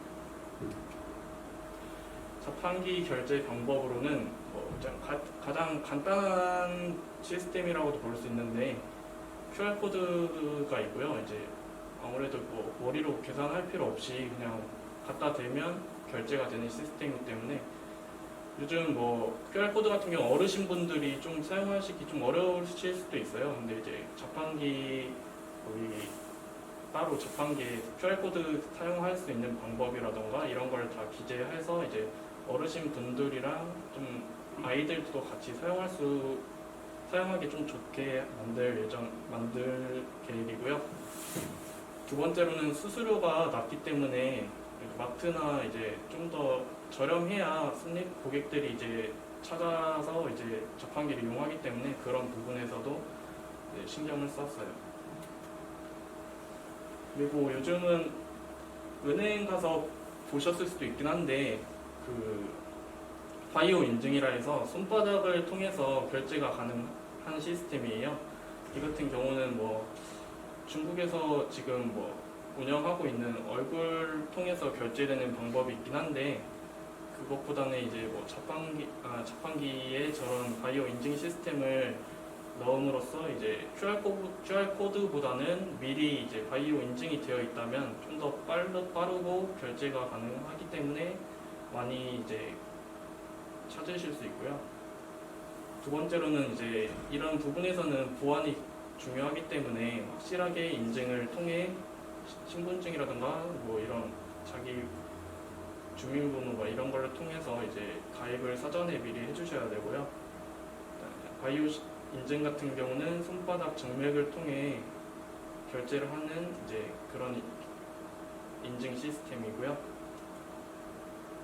자판기 결제 방법으로는 가장 간단한 시스템이라고도 볼 수 있는데 QR코드가 있고요. 이제 아무래도 뭐 머리로 계산할 필요 없이 그냥 갖다 대면 결제가 되는 시스템이기 때문에 요즘 뭐 QR코드 같은 경우 어르신분들이 좀 사용하시기 좀 어려우실 수도 있어요. 근데 이제 자판기 거기 따로 자판기에 QR코드 사용할 수 있는 방법이라던가 이런 걸 다 기재해서 이제 어르신분들이랑 좀 아이들도 같이 사용하기 좀 좋게 만들 계획이고요. 두 번째로는 수수료가 낮기 때문에 마트나 이제 좀 더 저렴해야 고객들이 이제 찾아서 이제 자판기를 이용하기 때문에 그런 부분에서도 신경을 썼어요. 그리고 요즘은 은행 가서 보셨을 수도 있긴 한데 그 바이오 인증이라 해서 손바닥을 통해서 결제가 가능한 시스템이에요. 이 같은 경우는 뭐 중국에서 지금 뭐 운영하고 있는 얼굴 통해서 결제되는 방법이 있긴 한데 그것보다는 이제 뭐 자판기에 저런 바이오 인증 시스템을 넣음으로써 이제 QR코드보다는 미리 이제 바이오 인증이 되어 있다면 좀 더 빠르고 결제가 가능하기 때문에 많이 이제 찾으실 수 있고요. 두 번째로는 이제 이런 부분에서는 보안이 중요하기 때문에 확실하게 인증을 통해 신분증이라든가 뭐 이런 자기 주민번호 이런 걸 통해서 이제 가입을 사전에 미리 해주셔야 되고요. 바이오 인증 같은 경우는 손바닥 정맥을 통해 결제를 하는 이제 그런 인증 시스템이고요.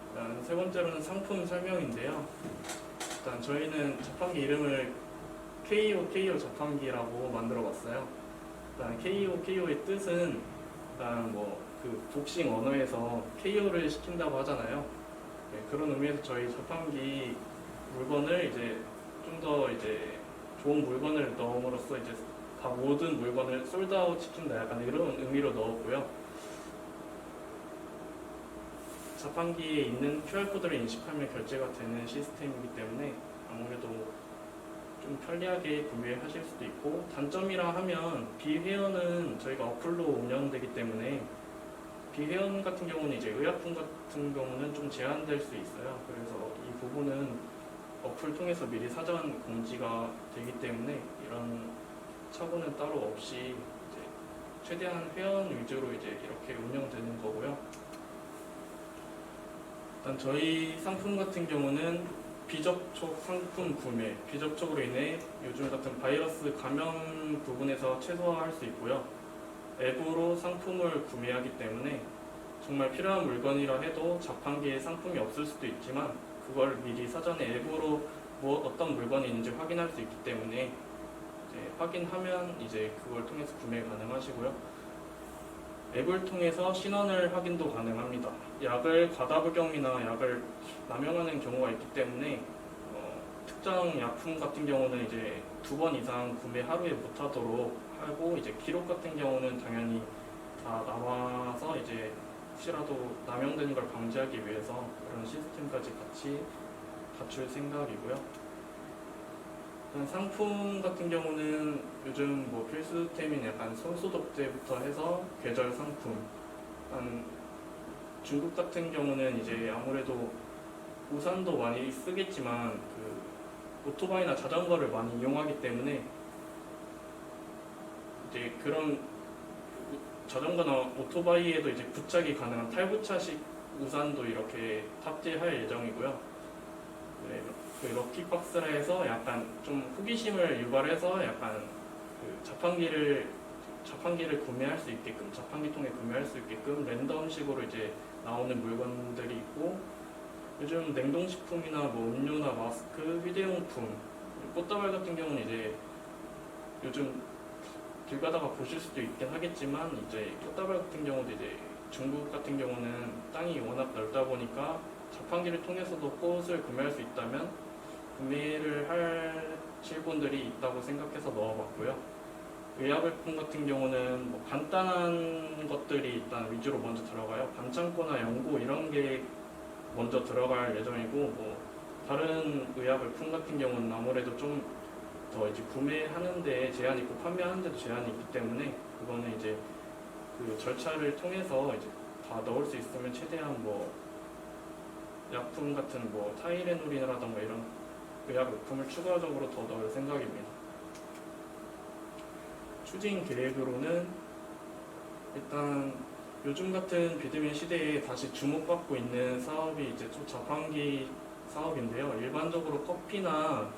일단 세 번째로는 상품 설명인데요. 일단 저희는 자판기 이름을 KO 자판기라고 만들어봤어요. 일단 KO의 뜻은 일단 뭐 그 복싱 언어에서 KO를 시킨다고 하잖아요. 네, 그런 의미에서 저희 자판기 물건을 이제 좀 더 이제 좋은 물건을 넣음으로써 이제 다 모든 물건을 솔드아웃 시킨다 약간 이런 의미로 넣었고요. 자판기에 있는 QR코드를 인식하면 결제가 되는 시스템이기 때문에 아무래도 좀 편리하게 구매하실 수도 있고, 단점이라 하면 비회원은 저희가 어플로 운영되기 때문에 비회원 같은 경우는 이제 의약품 같은 경우는 좀 제한될 수 있어요. 그래서 이 부분은 어플 통해서 미리 사전 공지가 되기 때문에 이런 착오는 따로 없이 이제 최대한 회원 위주로 이제 이렇게 운영되는 거고요. 일단 저희 상품 같은 경우는 비접촉 상품 구매, 비접촉으로 인해 요즘 같은 바이러스 감염 부분에서 최소화할 수 있고요. 앱으로 상품을 구매하기 때문에 정말 필요한 물건이라 해도 자판기에 상품이 없을 수도 있지만 그걸 미리 사전에 앱으로 어떤 물건이 있는지 확인할 수 있기 때문에 이제 확인하면 이제 그걸 통해서 구매 가능하시고요. 앱을 통해서 신원을 확인도 가능합니다. 약을 과다복용이나 약을 남용하는 경우가 있기 때문에 특정 약품 같은 경우는 이제 2번 이상 구매 하루에 못하도록 하고, 이제 기록 같은 경우는 당연히 다 나와서 이제 혹시라도 남용되는 걸 방지하기 위해서 그런 시스템까지 같이 갖출 생각이고요. 상품 같은 경우는 요즘 뭐 필수템인 약간 손소독제부터 해서 계절 상품, 중국 같은 경우는 이제 아무래도 우산도 많이 쓰겠지만 그 오토바이나 자전거를 많이 이용하기 때문에 이제 그런 자전거나 오토바이에도 이제 부착이 가능한 탈부착식 우산도 이렇게 탑재할 예정이고요. 네, 그 럭키박스라 해서 약간 좀 호기심을 유발해서 약간 그 자판기를 구매할 수 있게끔, 자판기 통해 구매할 수 있게끔 랜덤식으로 이제 나오는 물건들이 있고, 요즘 냉동식품이나 뭐 음료나 마스크, 휴대용품, 꽃다발 같은 경우는 이제 요즘 길 가다가 보실 수도 있긴 하겠지만, 이제 꽃다발 같은 경우도 이제 중국 같은 경우는 땅이 워낙 넓다 보니까 자판기를 통해서도 꽃을 구매할 수 있다면 구매를 분들이 있다고 생각해서 넣어봤고요. 의약을품 같은 경우는 뭐 간단한 것들이 일단 위주로 먼저 들어가요. 반창고나 연고 이런 게 먼저 들어갈 예정이고, 뭐 다른 의약을품 같은 경우는 아무래도 좀 더 이제 구매하는데 제한이 있고 판매하는데도 제한이 있기 때문에 그거는 이제 그 절차를 통해서 이제 다 넣을 수 있으면 최대한 뭐 약품 같은 뭐 타이레놀이라던가 이런 의약품을 추가적으로 더 넣을 생각입니다. 추진 계획으로는 일단 요즘 같은 비대면 시대에 다시 주목받고 있는 사업이 이제 좀 자판기 사업인데요. 일반적으로 커피나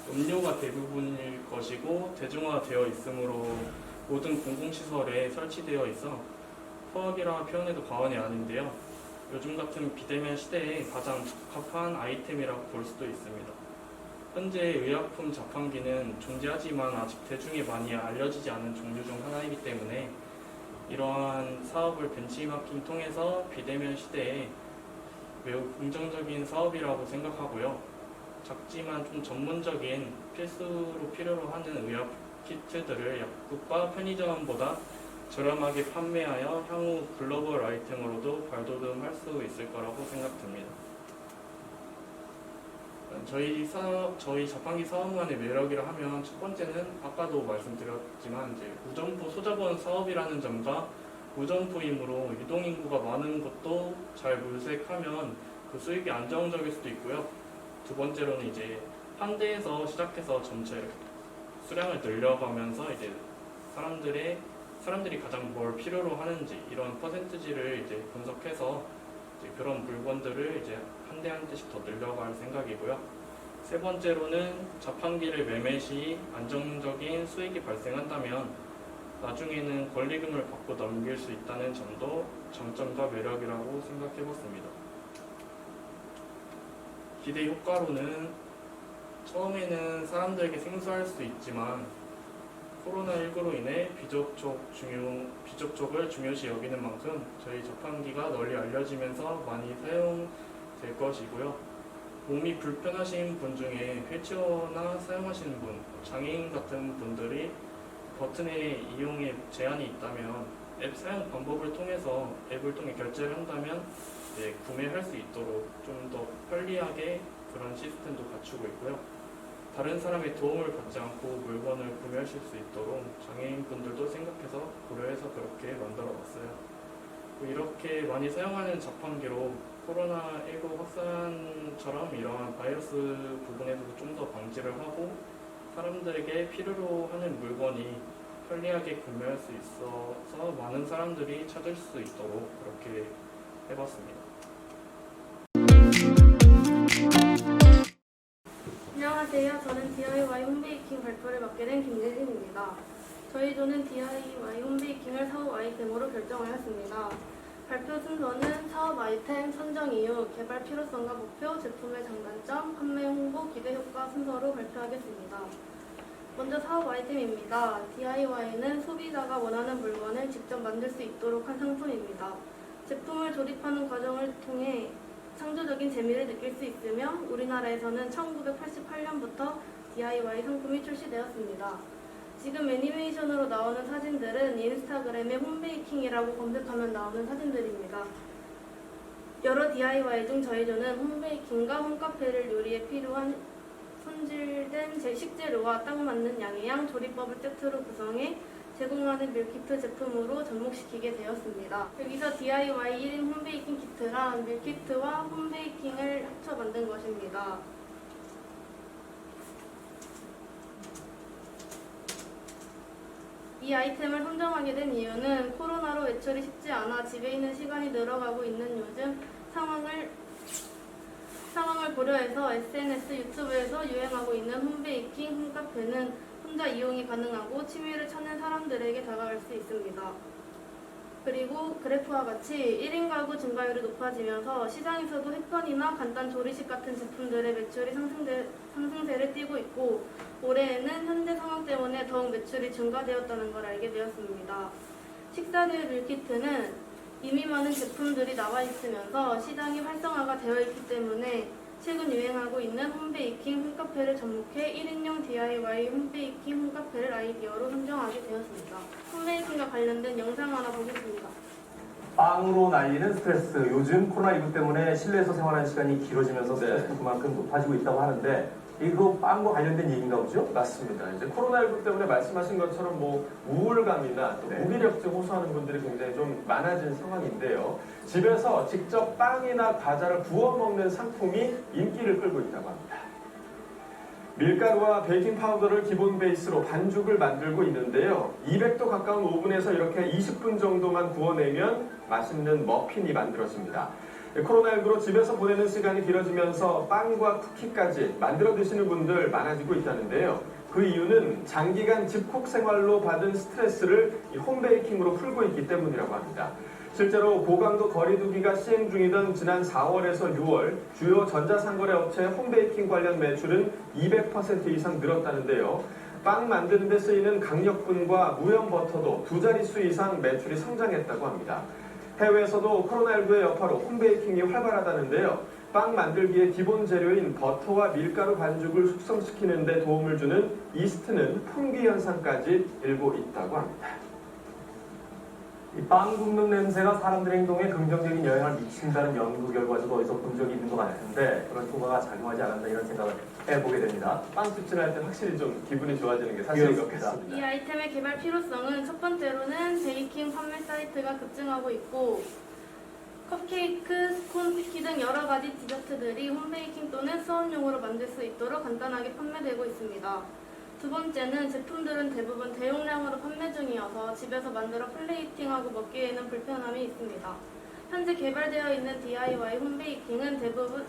음료가 대부분일 것이고 대중화되어 있으므로 모든 공공시설에 설치되어 있어 포악이라 표현해도 과언이 아닌데요. 요즘 같은 비대면 시대에 가장 적합한 아이템이라고 볼 수도 있습니다. 현재 의약품 자판기는 존재하지만 아직 대중에 많이 알려지지 않은 종류 중 하나이기 때문에 이러한 사업을 벤치마킹 통해서 비대면 시대에 매우 긍정적인 사업이라고 생각하고요. 작지만 좀 전문적인 필수로 필요로 하는 의약 키트들을 약국과 편의점보다 저렴하게 판매하여 향후 글로벌 아이템으로도 발돋움할 수 있을 거라고 생각됩니다. 저희 자판기 사업만의 매력이라 하면 첫 번째는 아까도 말씀드렸지만 이제 무점포 소자본 사업이라는 점과 무점포이므로 유동인구가 많은 것도 잘 물색하면 그 수익이 안정적일 수도 있고요. 두 번째로는 이제 한 대에서 시작해서 점차 수량을 늘려가면서 이제 사람들이 가장 뭘 필요로 하는지 이런 퍼센트지를 이제 분석해서 이제 그런 물건들을 이제 한 대 한 대씩 더 늘려갈 생각이고요. 세 번째로는 자판기를 매매 시 안정적인 수익이 발생한다면 나중에는 권리금을 받고 넘길 수 있다는 점도 장점과 매력이라고 생각해봤습니다. 기대 효과로는 처음에는 사람들에게 생소할 수 있지만 코로나19로 인해 비접촉을 중요시 여기는 만큼 저희 자판기가 널리 알려지면서 많이 사용될 것이고요. 몸이 불편하신 분 중에 휠체어나 사용하시는 분, 장애인 같은 분들이 버튼의 이용에 제한이 있다면 앱 사용 방법을 통해서 앱을 통해 결제를 한다면 구매할 수 있도록 좀 더 편리하게 그런 시스템도 갖추고 있고요. 다른 사람의 도움을 받지 않고 물건을 구매하실 수 있도록 장애인분들도 생각해서 고려해서 그렇게 만들어봤어요. 이렇게 많이 사용하는 자판기로 코로나19 확산처럼 이러한 바이러스 부분에서도 좀 더 방지를 하고 사람들에게 필요로 하는 물건이 편리하게 구매할 수 있어서 많은 사람들이 찾을 수 있도록 그렇게 해봤습니다. 안녕하세요. 저는 DIY 홈베이킹 발표를 맡게 된 김예진입니다. 저희 조는 DIY 홈베이킹을 사업 아이템으로 결정하였습니다. 발표 순서는 사업 아이템 선정 이유, 개발 필요성과 목표, 제품의 장단점, 판매 홍보, 기대 효과 순서로 발표하겠습니다. 먼저 사업 아이템입니다. DIY는 소비자가 원하는 물건을 직접 만들 수 있도록 한 상품입니다. 제품을 조립하는 과정을 통해 창조적인 재미를 느낄 수 있으며 우리나라에서는 1988년부터 DIY 상품이 출시되었습니다. 지금 애니메이션으로 나오는 사진들은 인스타그램에 홈베이킹이라고 검색하면 나오는 사진들입니다. 여러 DIY 중 저희조는 홈베이킹과 홈카페를 요리에 필요한 손질된 식재료와 딱 맞는 양의 양 조리법을 세트로 구성해 제공하는 밀키트 제품으로 접목시키게 되었습니다. 여기서 DIY 1인 홈베이킹 키트란 밀키트와 홈베이킹을 합쳐 만든 것입니다. 이 아이템을 선정하게 된 이유는 코로나로 외출이 쉽지 않아 집에 있는 시간이 늘어가고 있는 요즘 상황을 고려해서 SNS, 유튜브에서 유행하고 있는 홈베이킹, 홈카페는 혼자 이용이 가능하고 취미를 찾는 사람들에게 다가갈 수 있습니다. 그리고 그래프와 같이 1인 가구 증가율이 높아지면서 시장에서도 햇반이나 간단 조리식 같은 제품들의 매출이 상승세를 띠고 있고 올해에는 현재 상황 때문에 더욱 매출이 증가되었다는 걸 알게 되었습니다. 식사류 밀키트는 이미 많은 제품들이 나와 있으면서 시장이 활성화가 되어 있기 때문에 최근 유행하고 있는 홈베이킹 홈카페를 접목해 1인용 DIY 홈베이킹 홈카페를 아이디어로 선정하게 되었습니다. 홈베이킹과 관련된 영상 하나 보겠습니다. 빵으로 날리는 스트레스. 요즘 코로나19 때문에 실내에서 생활하는 시간이 길어지면서 네. 스트레스도 그만큼 높아지고 있다고 하는데 이거 빵과 관련된 얘기인가 보죠? 맞습니다. 이제 코로나19 때문에 말씀하신 것처럼 뭐 우울감이나 또 네. 무기력증 호소하는 분들이 굉장히 좀 많아진 상황인데요. 집에서 직접 빵이나 과자를 구워 먹는 상품이 인기를 끌고 있다고 합니다. 밀가루와 베이킹 파우더를 기본 베이스로 반죽을 만들고 있는데요. 200도 가까운 오븐에서 이렇게 20분 정도만 구워내면 맛있는 머핀이 만들어집니다. 코로나19로 집에서 보내는 시간이 길어지면서 빵과 쿠키까지 만들어 드시는 분들 많아지고 있다는데요. 그 이유는 장기간 집콕 생활로 받은 스트레스를 이 홈베이킹으로 풀고 있기 때문이라고 합니다. 실제로 고강도 거리두기가 시행 중이던 지난 4월에서 6월 주요 전자상거래 업체 홈베이킹 관련 매출은 200% 이상 늘었다는데요. 빵 만드는 데 쓰이는 강력분과 무염 버터도 두 자릿수 이상 매출이 성장했다고 합니다. 해외에서도 코로나19의 여파로 홈베이킹이 활발하다는데요. 빵 만들기의 기본 재료인 버터와 밀가루 반죽을 숙성시키는 데 도움을 주는 이스트는 풍기 현상까지 일고 있다고 합니다. 이 빵 굽는 냄새가 사람들의 행동에 긍정적인 영향을 미친다는 연구 결과도 어디서 본 적이 있는 것 같은데 그런 효과가 작용하지 않았나 이런 생각을 해보게 됩니다. 빵 습진할 때 확실히 좀 기분이 좋아지는 게 사실인 것 그렇습니다. 같습니다. 이 아이템의 개발 필요성은 첫 번째로는 베이킹 판매 사이트가 급증하고 있고 컵케이크, 스콘, 쿠키 등 여러 가지 디저트들이 홈베이킹 또는 수업용으로 만들 수 있도록 간단하게 판매되고 있습니다. 두 번째는 제품들은 대부분 대용량으로 판매 중이어서 집에서 만들어 플레이팅하고 먹기에는 불편함이 있습니다. 현재 개발되어 있는 DIY 홈베이킹은 대부분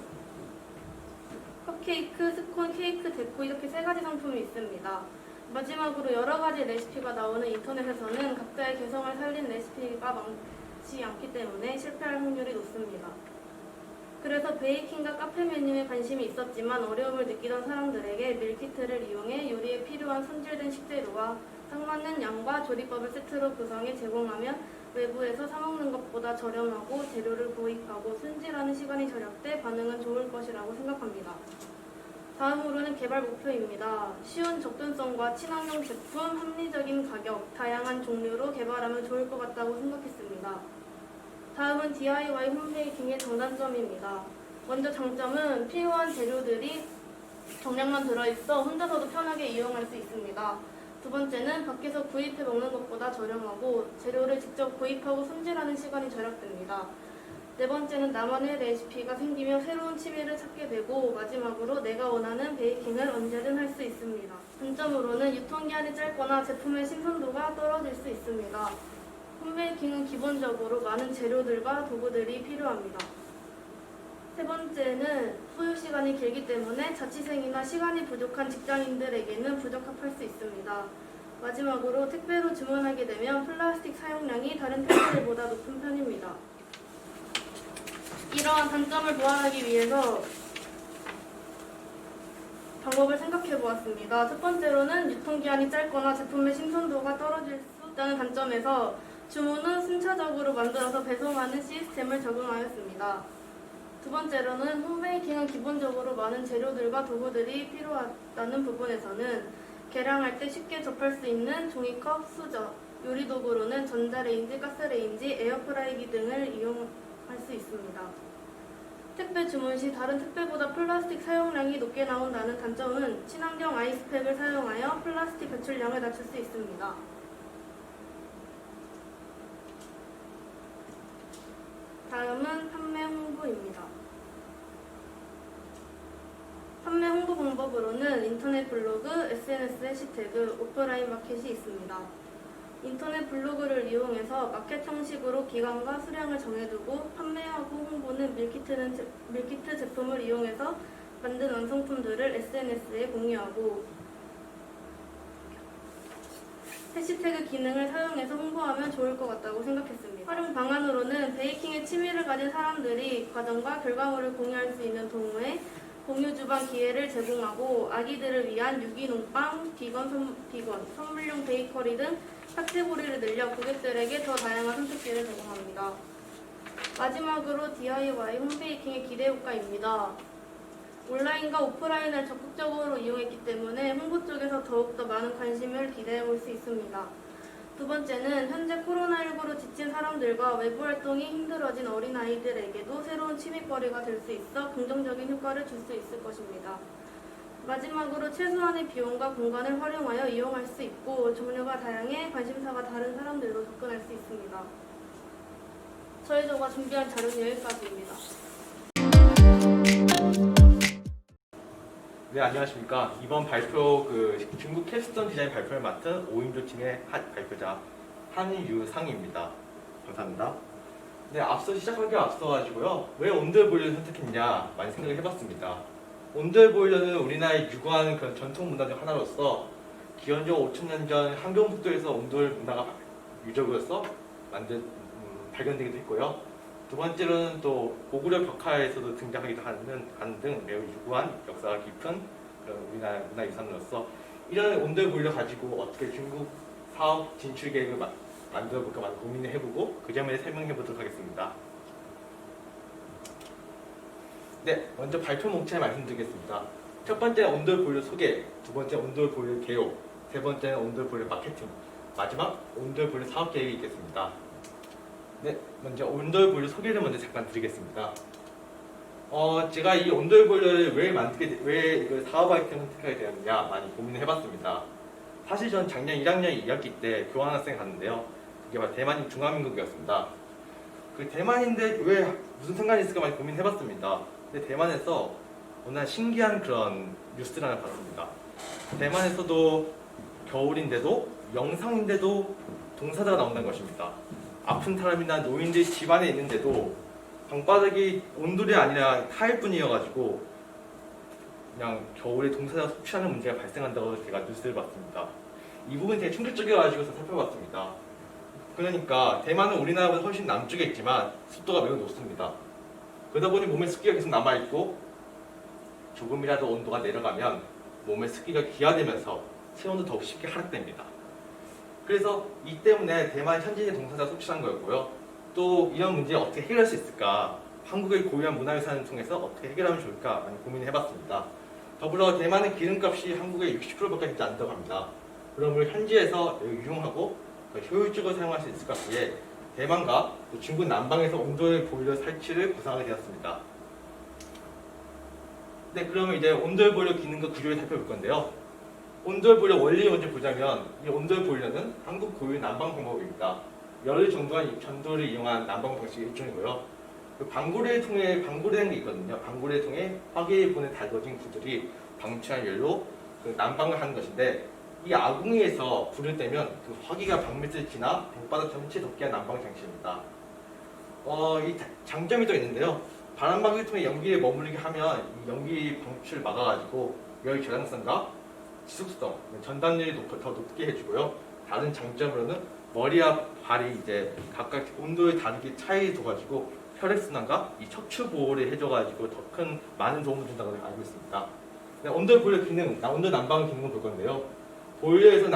컵케이크, 스콘, 케이크, 데코 이렇게 세 가지 상품이 있습니다. 마지막으로 여러 가지 레시피가 나오는 인터넷에서는 각자의 개성을 살린 레시피가 많지 않기 때문에 실패할 확률이 높습니다. 그래서 베이킹과 카페 메뉴에 관심이 있었지만 어려움을 느끼던 사람들에게 밀키트를 이용해 요리에 필요한 손질된 식재료와 딱 맞는 양과 조리법을 세트로 구성해 제공하면 외부에서 사 먹는 것보다 저렴하고 재료를 구입하고 손질하는 시간이 절약돼 반응은 좋을 것이라고 생각합니다. 다음으로는 개발 목표입니다. 쉬운 접근성과 친환경 제품, 합리적인 가격, 다양한 종류로 개발하면 좋을 것 같다고 생각했습니다. 다음은 DIY 홈베이킹의 장단점입니다. 먼저 장점은 필요한 재료들이 정량만 들어있어 혼자서도 편하게 이용할 수 있습니다. 두 번째는 밖에서 구입해 먹는 것보다 저렴하고 재료를 직접 구입하고 손질하는 시간이 절약됩니다. 네 번째는 나만의 레시피가 생기며 새로운 취미를 찾게 되고 마지막으로 내가 원하는 베이킹을 언제든 할 수 있습니다. 단점으로는 유통기한이 짧거나 제품의 신선도가 떨어질 수 있습니다. 홈베이킹은 기본적으로 많은 재료들과 도구들이 필요합니다. 세 번째는 소요 시간이 길기 때문에 자취생이나 시간이 부족한 직장인들에게는 부적합할 수 있습니다. 마지막으로 택배로 주문하게 되면 플라스틱 사용량이 다른 택배들보다 높은 편입니다. 이러한 단점을 보완하기 위해서 방법을 생각해 보았습니다. 첫 번째로는 유통기한이 짧거나 제품의 신선도가 떨어질 수 있다는 관점에서 주문은 순차적으로 만들어서 배송하는 시스템을 적용하였습니다. 두 번째로는 홈베이킹은 기본적으로 많은 재료들과 도구들이 필요하다는 부분에서는 계량할 때 쉽게 접할 수 있는 종이컵, 수저, 요리도구로는 전자레인지, 가스레인지, 에어프라이기 등을 이용할 수 있습니다. 택배 주문 시 다른 택배보다 플라스틱 사용량이 높게 나온다는 단점은 친환경 아이스팩을 사용하여 플라스틱 배출량을 낮출 수 있습니다. 다음은 판매 홍보입니다. 판매 홍보 방법으로는 인터넷 블로그, SNS 해시태그, 오프라인 마켓이 있습니다. 인터넷 블로그를 이용해서 마켓 형식으로 기간과 수량을 정해두고 판매하고 홍보는 밀키트 제품을 이용해서 만든 완성품들을 SNS에 공유하고 해시태그 기능을 사용해서 홍보하면 좋을 것 같다고 생각했습니다. 활용 방안으로는 베이킹에 취미를 가진 사람들이 과정과 결과물을 공유할 수 있는 동호회, 공유 주방 기회를 제공하고 아기들을 위한 유기농빵, 비건, 선물용 베이커리 등 카테고리를 늘려 고객들에게 더 다양한 선택지를 제공합니다. 마지막으로 DIY 홈베이킹의 기대 효과입니다. 온라인과 오프라인을 적극적으로 이용했기 때문에 홍보 쪽에서 더욱더 많은 관심을 기대해 볼 수 있습니다. 두 번째는 현재 코로나19로 지친 사람들과 외부 활동이 힘들어진 어린아이들에게도 새로운 취미거리가 될 수 있어 긍정적인 효과를 줄 수 있을 것입니다. 마지막으로 최소한의 비용과 공간을 활용하여 이용할 수 있고 종류가 다양해 관심사가 다른 사람들도 접근할 수 있습니다. 저희가 준비한 자료는 여기까지입니다. 네, 안녕하십니까. 이번 발표 중국 캡스톤 디자인 발표를 맡은 5인조 팀의 발표자 한유상입니다. 감사합니다. 네, 앞서 시작하기에 앞서가지고요. 왜 온돌 보일러를 선택했냐 많이 생각을 해봤습니다. 온돌 보일러는 우리나라에 유구한 그런 전통 문화 중 하나로서 기원전 5,000년 전 함경북도에서 온돌 문화가 유적으로서 발견되기도 했고요. 두 번째로는 또 고구려 벽화에서도 등장하기도 하는 등 매우 유구한 역사가 깊은 그런 우리나라 문화유산으로서 이런 온돌 보일러 가지고 어떻게 중국 사업 진출 계획을 만들어볼까 많이 고민을 해보고 그 점에 설명해 보도록 하겠습니다. 네, 먼저 발표 목차를 말씀드리겠습니다. 첫 번째 온돌 보일러 소개, 두 번째 온돌 보일러 개요, 세 번째는 온돌 보일러 마케팅, 마지막 온돌 보일러 사업 계획이 있겠습니다. 네, 먼저 온돌 보일러 소개를 먼저 잠깐 드리겠습니다. 제가 이 온돌 보일러를 왜 이걸 사업 아이템을 택하게 되었느냐 많이 고민을 해봤습니다. 사실 전 작년 1학년 2학기 때 교환학생 갔는데요. 그게 바로 대만 중화민국이었습니다. 그 대만인데 왜 무슨 상관이 있을까 많이 고민해봤습니다. 근데 대만에서 워낙 신기한 그런 뉴스를 하나 봤습니다. 대만에서도 겨울인데도 영상인데도 동사자가 나온다는 것입니다. 아픈 사람이나 노인들이 집 안에 있는데도 방바닥이 온돌이 아니라 타일뿐이어가지고 그냥 겨울에 동사자가 숙취하는 문제가 발생한다고 제가 뉴스를 봤습니다. 이 부분이 되게 충격적이어가지고 살펴봤습니다. 그러니까 대만은 우리나라보다 훨씬 남쪽에 있지만 습도가 매우 높습니다. 그러다 보니 몸에 습기가 계속 남아있고 조금이라도 온도가 내려가면 몸의 습기가 기화되면서 체온도 더욱 쉽게 하락됩니다. 그래서 이 때문에 대만 현지인의 동사자가 속출한 거였고요. 또 이런 문제를 어떻게 해결할 수 있을까? 한국의 고유한 문화유산을 통해서 어떻게 해결하면 좋을까? 많이 고민을 해봤습니다. 더불어 대만은 기름값이 한국의 60%밖에 되지 않다고 합니다. 그러므로 현지에서 유용하고 효율적으로 사용할 수 있을 것 같기에 대만과 또 중국 남방에서 온돌 보일러 설치를 구상하게 되었습니다. 네, 그러면 이제 온돌 보일러 기능과 구조를 살펴볼 건데요. 온돌 보일러 원리를 먼저 보자면 이 온돌 보일러는 한국 고유의 난방 방법입니다. 열을 전도한 전도를 이용한 난방 방식의 일종이고요. 방구라는 게 있거든요. 방구를 통해 화기를 보내 달궈진 구들이 방출한 열로 난방을 하는 것인데 이 아궁이에서 불을 떼면 그 화기가 방밑을 지나 방바닥 전체 덮게 한 난방 장치입니다. 이 장점이 또 있는데요. 바람방귀를 통해 연기를 머무르게 하면 이 연기 방출을 막아가지고 열 저장성과 지속성, 전단율이 더 높게 해주고요. 다른 장점으로는 머리와 발이 이제 각각 온도를 다르게 차이 둬가지고 혈액순환과 이 척추 보호를 해줘가지고 더 큰 많은 도움을 준다고 알고 있습니다. 네, 온돌 보일러 기능, 온돌 난방 기능을 볼 건데요. 보일러에서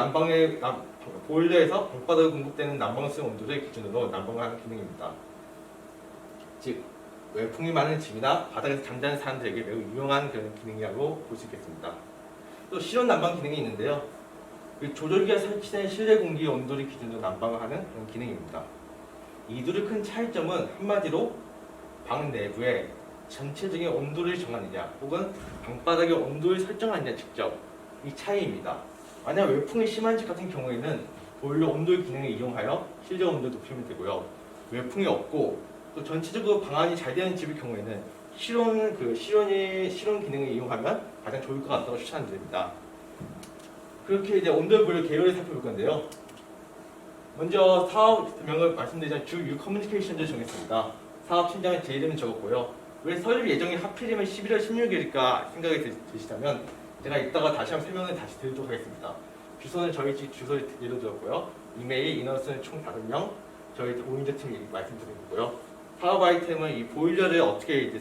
방바닥에 공급되는 난방수 온도를 기준으로 난방을 하는 기능입니다. 즉 외풍이 많은 집이나 바닥에서 잠자는 사람들에게 매우 유용한 그런 기능이라고 볼 수 있겠습니다. 또 실온 난방 기능이 있는데요. 조절기가 설치된 실내 공기 온도를 기준으로 난방을 하는 그런 기능입니다. 이 둘의 큰 차이점은 한마디로 방 내부에 전체적인 온도를 정하느냐 혹은 방바닥의 온도를 설정하느냐 직접 이 차이입니다. 만약 외풍이 심한 집 같은 경우에는 보일러 온도 기능을 이용하여 실내 온도를 높이면 되고요. 외풍이 없고 또 전체적으로 방안이 잘 되는 집의 경우에는 실온 기능을 이용하면 가장 좋을 것 같다고 추천드립니다. 그렇게 이제 온돌 보일러 계열을 살펴볼 건데요. 먼저 사업명을 말씀드리자면 주 커뮤니케이션을 정했습니다. 사업 팀장은 제 이름을 적었고요. 왜 설립 예정이 하필이면 11월 16일일까 생각이 드시다면 제가 이따가 다시 한번 설명을 다시 드리도록 하겠습니다. 주소는 저희 집 주소를 예로 들었고요. 이메일, 인원수는 총 5명, 저희 5인조 팀이 말씀드리고요. 사업 아이템은 이 보일러를 어떻게 이제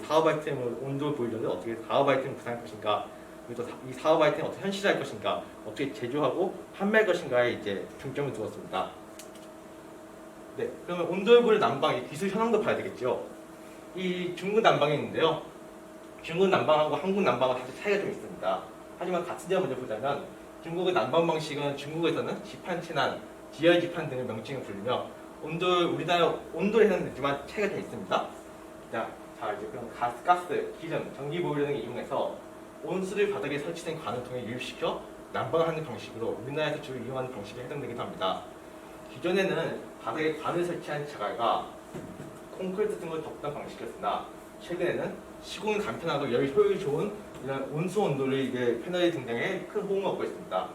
온돌 보일러를 어떻게 사업 아이템을 구상할 것인가, 그리고 또 이 사업 아이템을 어떻게 현실화할 것인가, 어떻게 제조하고 판매할 것인가에 이제 중점을 두었습니다. 네, 그러면 온돌 보일러 난방의 기술 현황도 봐야 되겠죠. 이 중국 난방이 있는데요. 중국 난방하고 한국 난방은 사실 차이가 좀 있습니다. 하지만 같은 점 먼저 보자면 중국의 난방 방식은 중국에서는 지판친한, 지열 지판 등의 명칭을 불리며 우리나라 온도에는 있지만 차이가 좀 있습니다. 자 이제 그럼 가스, 기름, 전기 보일러 등을 이용해서 온수를 바닥에 설치된 관을 통해 유입시켜 난방하는 방식으로 우리나라에서 주로 이용하는 방식에 해당되기도 합니다. 기존에는 바닥에 관을 설치한 자갈과 콘크리트 등을 덮던 방식이었으나 최근에는 시공이 간편하고 열 효율이 좋은 이런 온수 온도를 이게 패널이 등장해 큰 호응을 얻고 있습니다.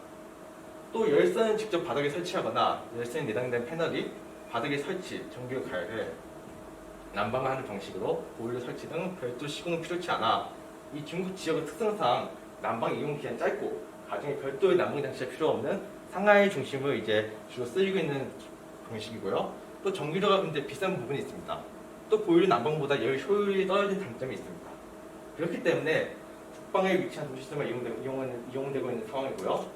또 열선은 직접 바닥에 설치하거나 열선이 내장된 패널이 바닥에 설치, 전기를 가열해 난방을 하는 방식으로 보일러 설치 등 별도 시공은 필요치 않아 이 중국 지역의 특성상 난방 이용 기간이 짧고 가정에 별도의 난방 장치가 필요 없는 상하이 중심을 이제 주로 쓰이고 있는 방식이고요. 또 전기료가 근데 비싼 부분이 있습니다. 또 보일러 난방보다 열 효율이 떨어진 단점이 있습니다. 그렇기 때문에 북방에 위치한 도시들만 이용되고 있는 상황이고요.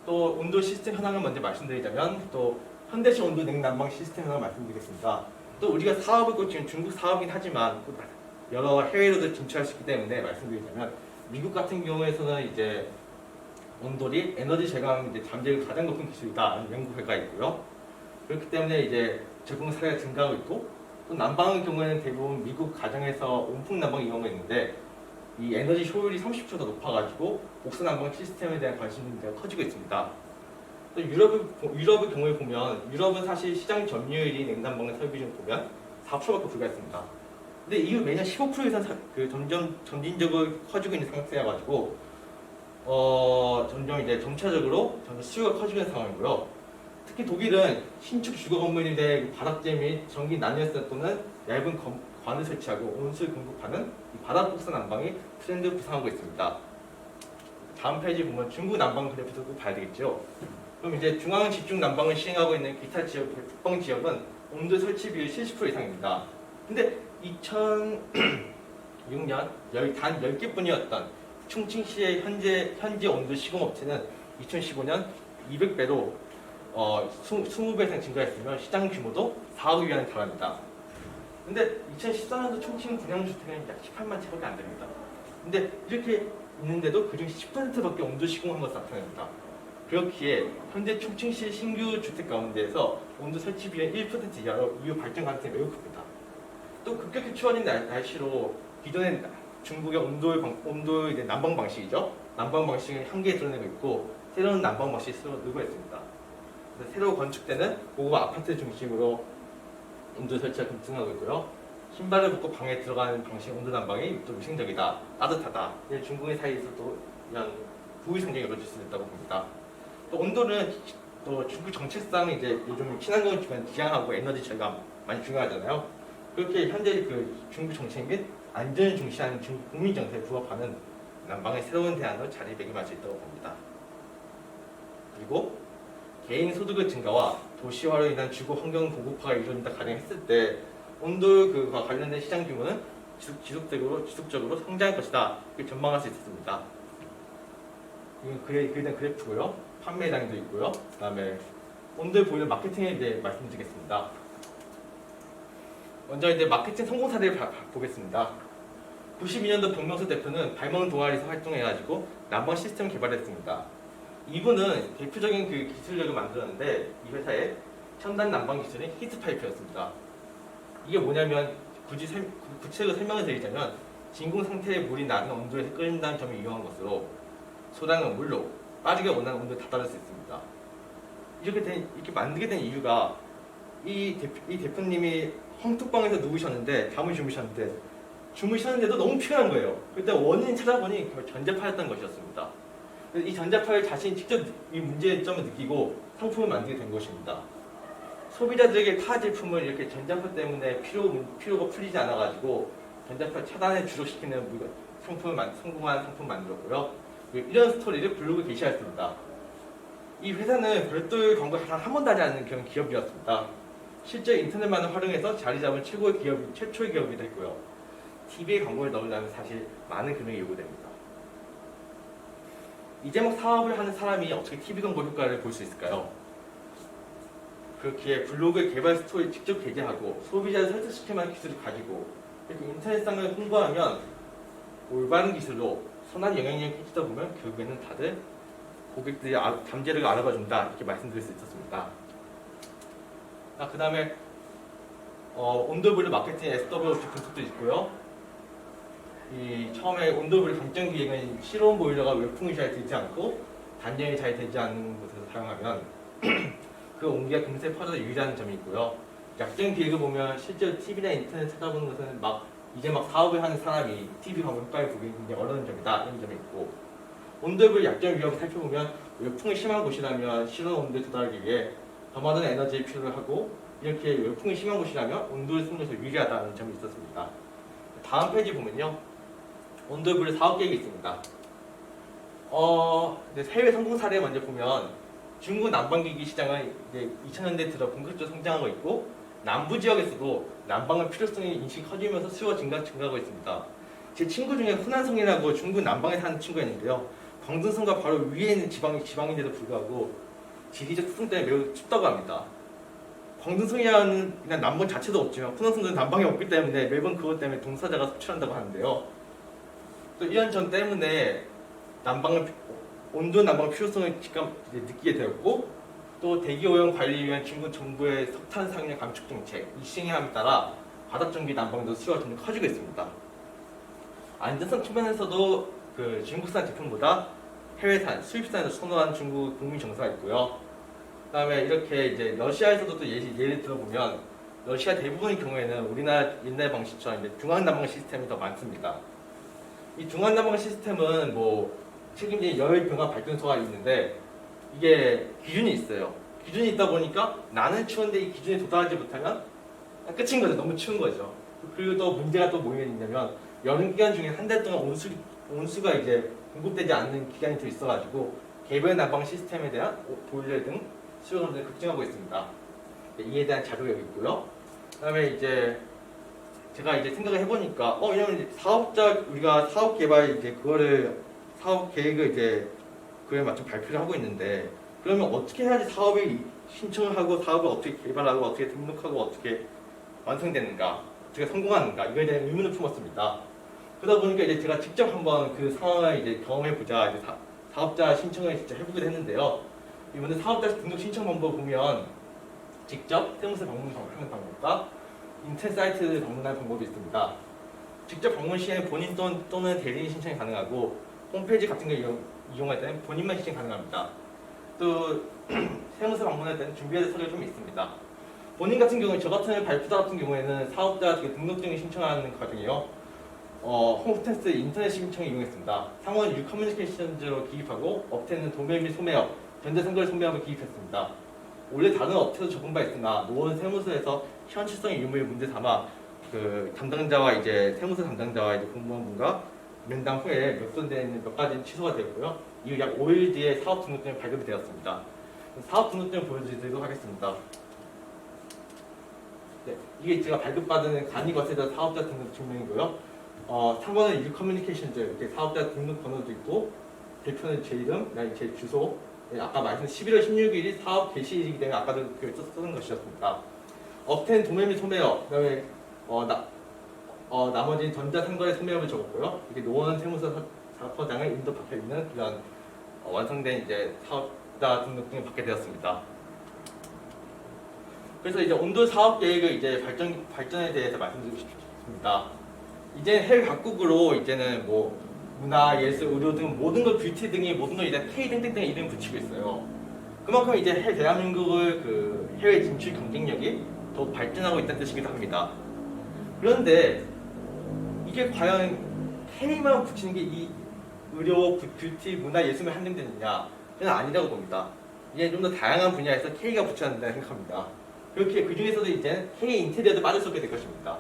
또 온도 시스템 현황을 먼저 말씀드리자면 또 현대식 온도 냉난방 시스템 현황을 말씀드리겠습니다. 또 우리가 사업을 꼭 지금 중국 사업이긴 하지만 여러 해외로도 진출할 수 있기 때문에 말씀드리자면 미국 같은 경우에서는 이제 온돌이 에너지 절감 잠재의 가장 높은 기술이다 연구회가 있고요. 그렇기 때문에 이제 적용 사례가 증가하고 있고 또 난방의 경우에는 대부분 미국 가정에서 온풍 난방 이용하고 있는데 이 에너지 효율이 30% 더 높아가지고 옥수 난방 시스템에 대한 관심이 커지고 있습니다. 또 유럽의 경우에 보면 유럽은 사실 시장 점유율이 냉난방의 설비 중 보면 4%밖에 불과했습니다. 근데 이후 매년 15% 이상 점진적으로 커지고 있는 상태여가지고 점점 이제 점차적으로 수요가 커지고 있는 상황이고요. 특히 독일은 신축 주거 건물인데 바닥재 및 전기 난열선 또는 얇은 관을 설치하고 온수를 공급하는 이 바닥 복사 난방이 트렌드를 구상하고 있습니다. 다음 페이지 보면 중국 난방 그래프도 꼭 봐야 되겠죠. 그럼 이제 중앙 집중 난방을 시행하고 있는 기타 지역, 북방 지역은 온도 설치 비율 70% 이상입니다. 근데 2006년 단 10개뿐이었던 충칭시의 현재 온도 시공 업체는 2015년 200배로 20배 이상 증가했으며 시장 규모도 4억 위안에 달합니다. 근데 2014년도 충칭 분양주택은 약 18만 채밖에 안 됩니다. 근데 이렇게 있는데도 그중 10%밖에 온도 시공한 것으로 나타납니다. 그렇기에 현재 충칭시 신규 주택 가운데에서 온도 설치 비율 1% 이하로 이후 발전 가능성이 매우 큽니다. 또 급격히 추워진 날씨로 기존의 중국의 온도 이제 난방 방식이죠. 난방 방식이 한계에 드러내고 있고 새로운 난방 방식이 늘고 있습니다. 그래서 새로 건축되는 고급 아파트 중심으로 온도 설치가 급증하고 있고요. 신발을 벗고 방에 들어가는 방식 온도 난방이 또 위생적이다, 따뜻하다. 중국의 사이에서도 이런 부의 상징이 이루어질 수 있다고 봅니다. 또 온도는 또 중국 정책상 이제 요즘 친환경을 지향하고 에너지 절감 많이 중요하잖아요. 그렇게 현재 그 중국 정책 및 안전을 중시하는 중국 국민 정서에 부합하는 난방의 새로운 대안으로 자리매김할 수 있다고 봅니다. 그리고 개인 소득의 증가와 도시화로 인한 주거 환경 고급화가 이루어진다 가정했을 때 온도와 관련된 시장 규모는 지속적으로 성장할 것이다. 이렇게 전망할 수 있습니다. 이건 그에 대한 그래프고요. 판매량도 있고요. 그다음에 온도에 보이는 마케팅에 대해 말씀드리겠습니다. 먼저 이제 마케팅 성공 사례를 보겠습니다. 92년도 박명수 대표는 발명 동아리에서 활동해가지고 난방 시스템 개발했습니다. 이분은 대표적인 그 기술력을 만들었는데 이 회사의 첨단 난방 기술인 히트파이프였습니다. 이게 뭐냐면 구체적으로 설명을 드리자면 진공 상태의 물이 낮은 온도에서 끓인다는 점이 유용한 것으로 소량은 물로 빠르게 원하는 온도에 다다를 수 있습니다. 이렇게 만들게 된 이유가 이 대표님이 황토방에서 누우셨는데 잠을 주무셨는데도 너무 피곤한 거예요. 그때 원인 찾아보니 전자파였던 것이었습니다. 이 전자파를 자신이 직접 이 문제점을 느끼고 상품을 만들게 된 것입니다. 소비자들에게 타 제품을 이렇게 전자파 때문에 피로가 풀리지 않아가지고 전자파 차단에 주력시키는 성공한 상품을 만들었고요. 이런 스토리를 블로그에 게시했습니다. 이 회사는 별도의 광고를 한 번도 하지 않는 그런 기업이었습니다. 실제 인터넷만을 활용해서 자리 잡은 최초의 기업이 됐고요. TV에 광고를 넣으려면 사실 많은 금액이 요구됩니다. 이제 막 사업을 하는 사람이 어떻게 TV 광고 효과를 볼 수 있을까요? 그렇기에 블로그의 개발 스토리 직접 게재하고 소비자를 설득시킬 만한 기술을 가지고 이렇게 인터넷상을 홍보하면 올바른 기술로 선한 영향력을 끼치다 보면 결국에는 다들 고객들이 잠재력을 알아봐 준다 이렇게 말씀드릴 수 있었습니다. 그 다음에 온돌블루 마케팅 SWOT 분석도 있고요. 이 처음에 온돌블루 강점 기획은 실온 보일러가 외풍이 잘 되지 않고 단열이 잘 되지 않는 곳에서 사용하면 그 온기가 금세 퍼져서 유리한 점이 있고요. 약점 기획을 보면 실제로 TV나 인터넷 찾아보는 것은 이제 막 사업을 하는 사람이 TV 광고 빨리 보기 굉장히 어려운 점이다 이런 점이 있고, 온돌블루 약점 위험을 살펴보면 외풍이 심한 곳이라면 실온 온도에 도달하기 위해 더 많은 에너지를 필요로 하고, 이렇게 외풍이 심한 곳이라면 온도를 승리해서 유리하다는 점이 있었습니다. 다음 페이지 보면요, 온돌블루 사업 계획이 있습니다. 해외 성공 사례 먼저 보면 중국 난방기기 시장은 이제 2000년대 들어 본격적으로 성장하고 있고, 남부 지역에서도 난방의 필요성이 인식이 커지면서 수요가 증가하고 있습니다. 제 친구 중에 후난성이라고 중국 남방에 사는 친구가 있는데요. 광둥성과 바로 위에 있는 지방인데도 불구하고 지리적 특성 때문에 매우 춥다고 합니다. 광둥성이라는 그냥 남방 자체도 없지만 후난성도 난방이 없기 때문에 매번 그것 때문에 동사자가 속출한다고 하는데요. 또 이런 점 때문에 온도 난방의 필요성을 직접 느끼게 되었고, 또 대기오염 관리를 위한 중국 정부의 석탄 상량 감축 정책 이 시행함에 따라 바닥전기 난방도 수요가 점점 커지고 있습니다. 안전성 측면에서도 그 중국산 제품보다 해외산, 수입산을 선호하는 중국 국민 정서가 있고요. 그다음에 이렇게 이제 러시아에서도 또 예를 들어보면 러시아 대부분의 경우에는 우리나라 옛날 방식처럼 이제 중앙 난방 시스템이 더 많습니다. 이 중앙 난방 시스템은 책임진 열 변화 발전소가 있는데 이게 기준이 있어요. 기준이 있다 보니까 나는 추운데 이 기준에 도달하지 못하면 끝인 거죠. 너무 추운 거죠. 그리고 또 문제가 또 뭐가 있냐면 여름 기간 중에 한 달 동안 온수가 이제 공급되지 않는 기간이 더 있어가지고 개별 난방 시스템에 대한 보일러 등 수요가 급증하고 있습니다. 이에 대한 자료가 여기 있고요. 그다음에 이제 제가 이제 생각을 해보니까 이러면 우리가 사업 개발 사업 계획을 이제 그에 맞춰 발표를 하고 있는데, 그러면 어떻게 해야지 사업을 신청을 하고 사업을 어떻게 개발하고 어떻게 등록하고 어떻게 완성되는가, 어떻게 성공하는가 이거에 대한 의문을 품었습니다. 그러다 보니까 이제 제가 직접 한번 그 상황을 이제 경험해보자 이제 사업자 신청을 진짜 해보기도 했는데요. 이번에 사업자 등록 신청 방법을 보면 직접 세무서 방문하는 방법과 인터넷 사이트를 방문하는 방법이 있습니다. 직접 방문 시에는 본인 또는 대리인 신청이 가능하고, 홈페이지 같은 걸 이용할 때는 본인만 신청 가능합니다. 또 세무서 방문할 때는 준비해야 될 서류가 좀 있습니다. 본인 같은 경우에 저 같은 발표자 같은 경우에는 사업자 등록증을 신청하는 과정이요. 홈스탠스 인터넷 신청을 이용했습니다. 상호는 유커뮤니케이션즈로 기입하고, 업체는 도매 및 소매업, 전자선거를 소매업을 기입했습니다. 원래 다른 업체도 적은 바 있으나 노원 세무서에서 현실성의 유무를 문제 삼아 그 담당자와 이제 세무서 담당자와 이제 공무원분과 면담 후에 몇 가지 취소가 되었고요. 이후 약 5일 뒤에 사업 등록증이 발급이 되었습니다. 사업 등록증을 보여드리도록 하겠습니다. 네, 이게 제가 발급받은 간이거세다 사업자 등록 증명이고요. 3번은 유커뮤니케이션즈, 이렇게 사업자 등록 번호도 있고, 대표는 제 이름, 제 주소. 네, 아까 말씀드린 11월 16일이 사업 개시일이기 때문에 아까도 쓰는 것이었습니다. 업텐 도매 및 소매업, 그다음에 나머지 전자상거래 소매업을 적었고요. 이게 노원 세무서 사업장을 인도 박혀 있는 그런 완성된 이제 사업자 등록증을 받게 되었습니다. 그래서 이제 온돌 사업 계획을 이제 발전에 대해서 말씀드리고 싶습니다. 이제 해외 각국으로 이제는 문화, 예술, 의료 등 모든 걸 뷰티 등이 모든 걸 이제 K 땡땡땡 이름 붙이고 있어요. 그만큼 이제 대한민국의 그 해외 진출 경쟁력이 더 발전하고 있다는 뜻이기도 합니다. 그런데 이게 과연 K만 붙이는 게 이 의료, 뷰티, 문화, 예술만 한정되느냐? 저는 아니라고 봅니다. 이제 좀 더 다양한 분야에서 K가 붙여야 된다고 생각합니다. 그렇게 그 중에서도 이제 K 인테리어도 빠질 수 없게 될 것입니다.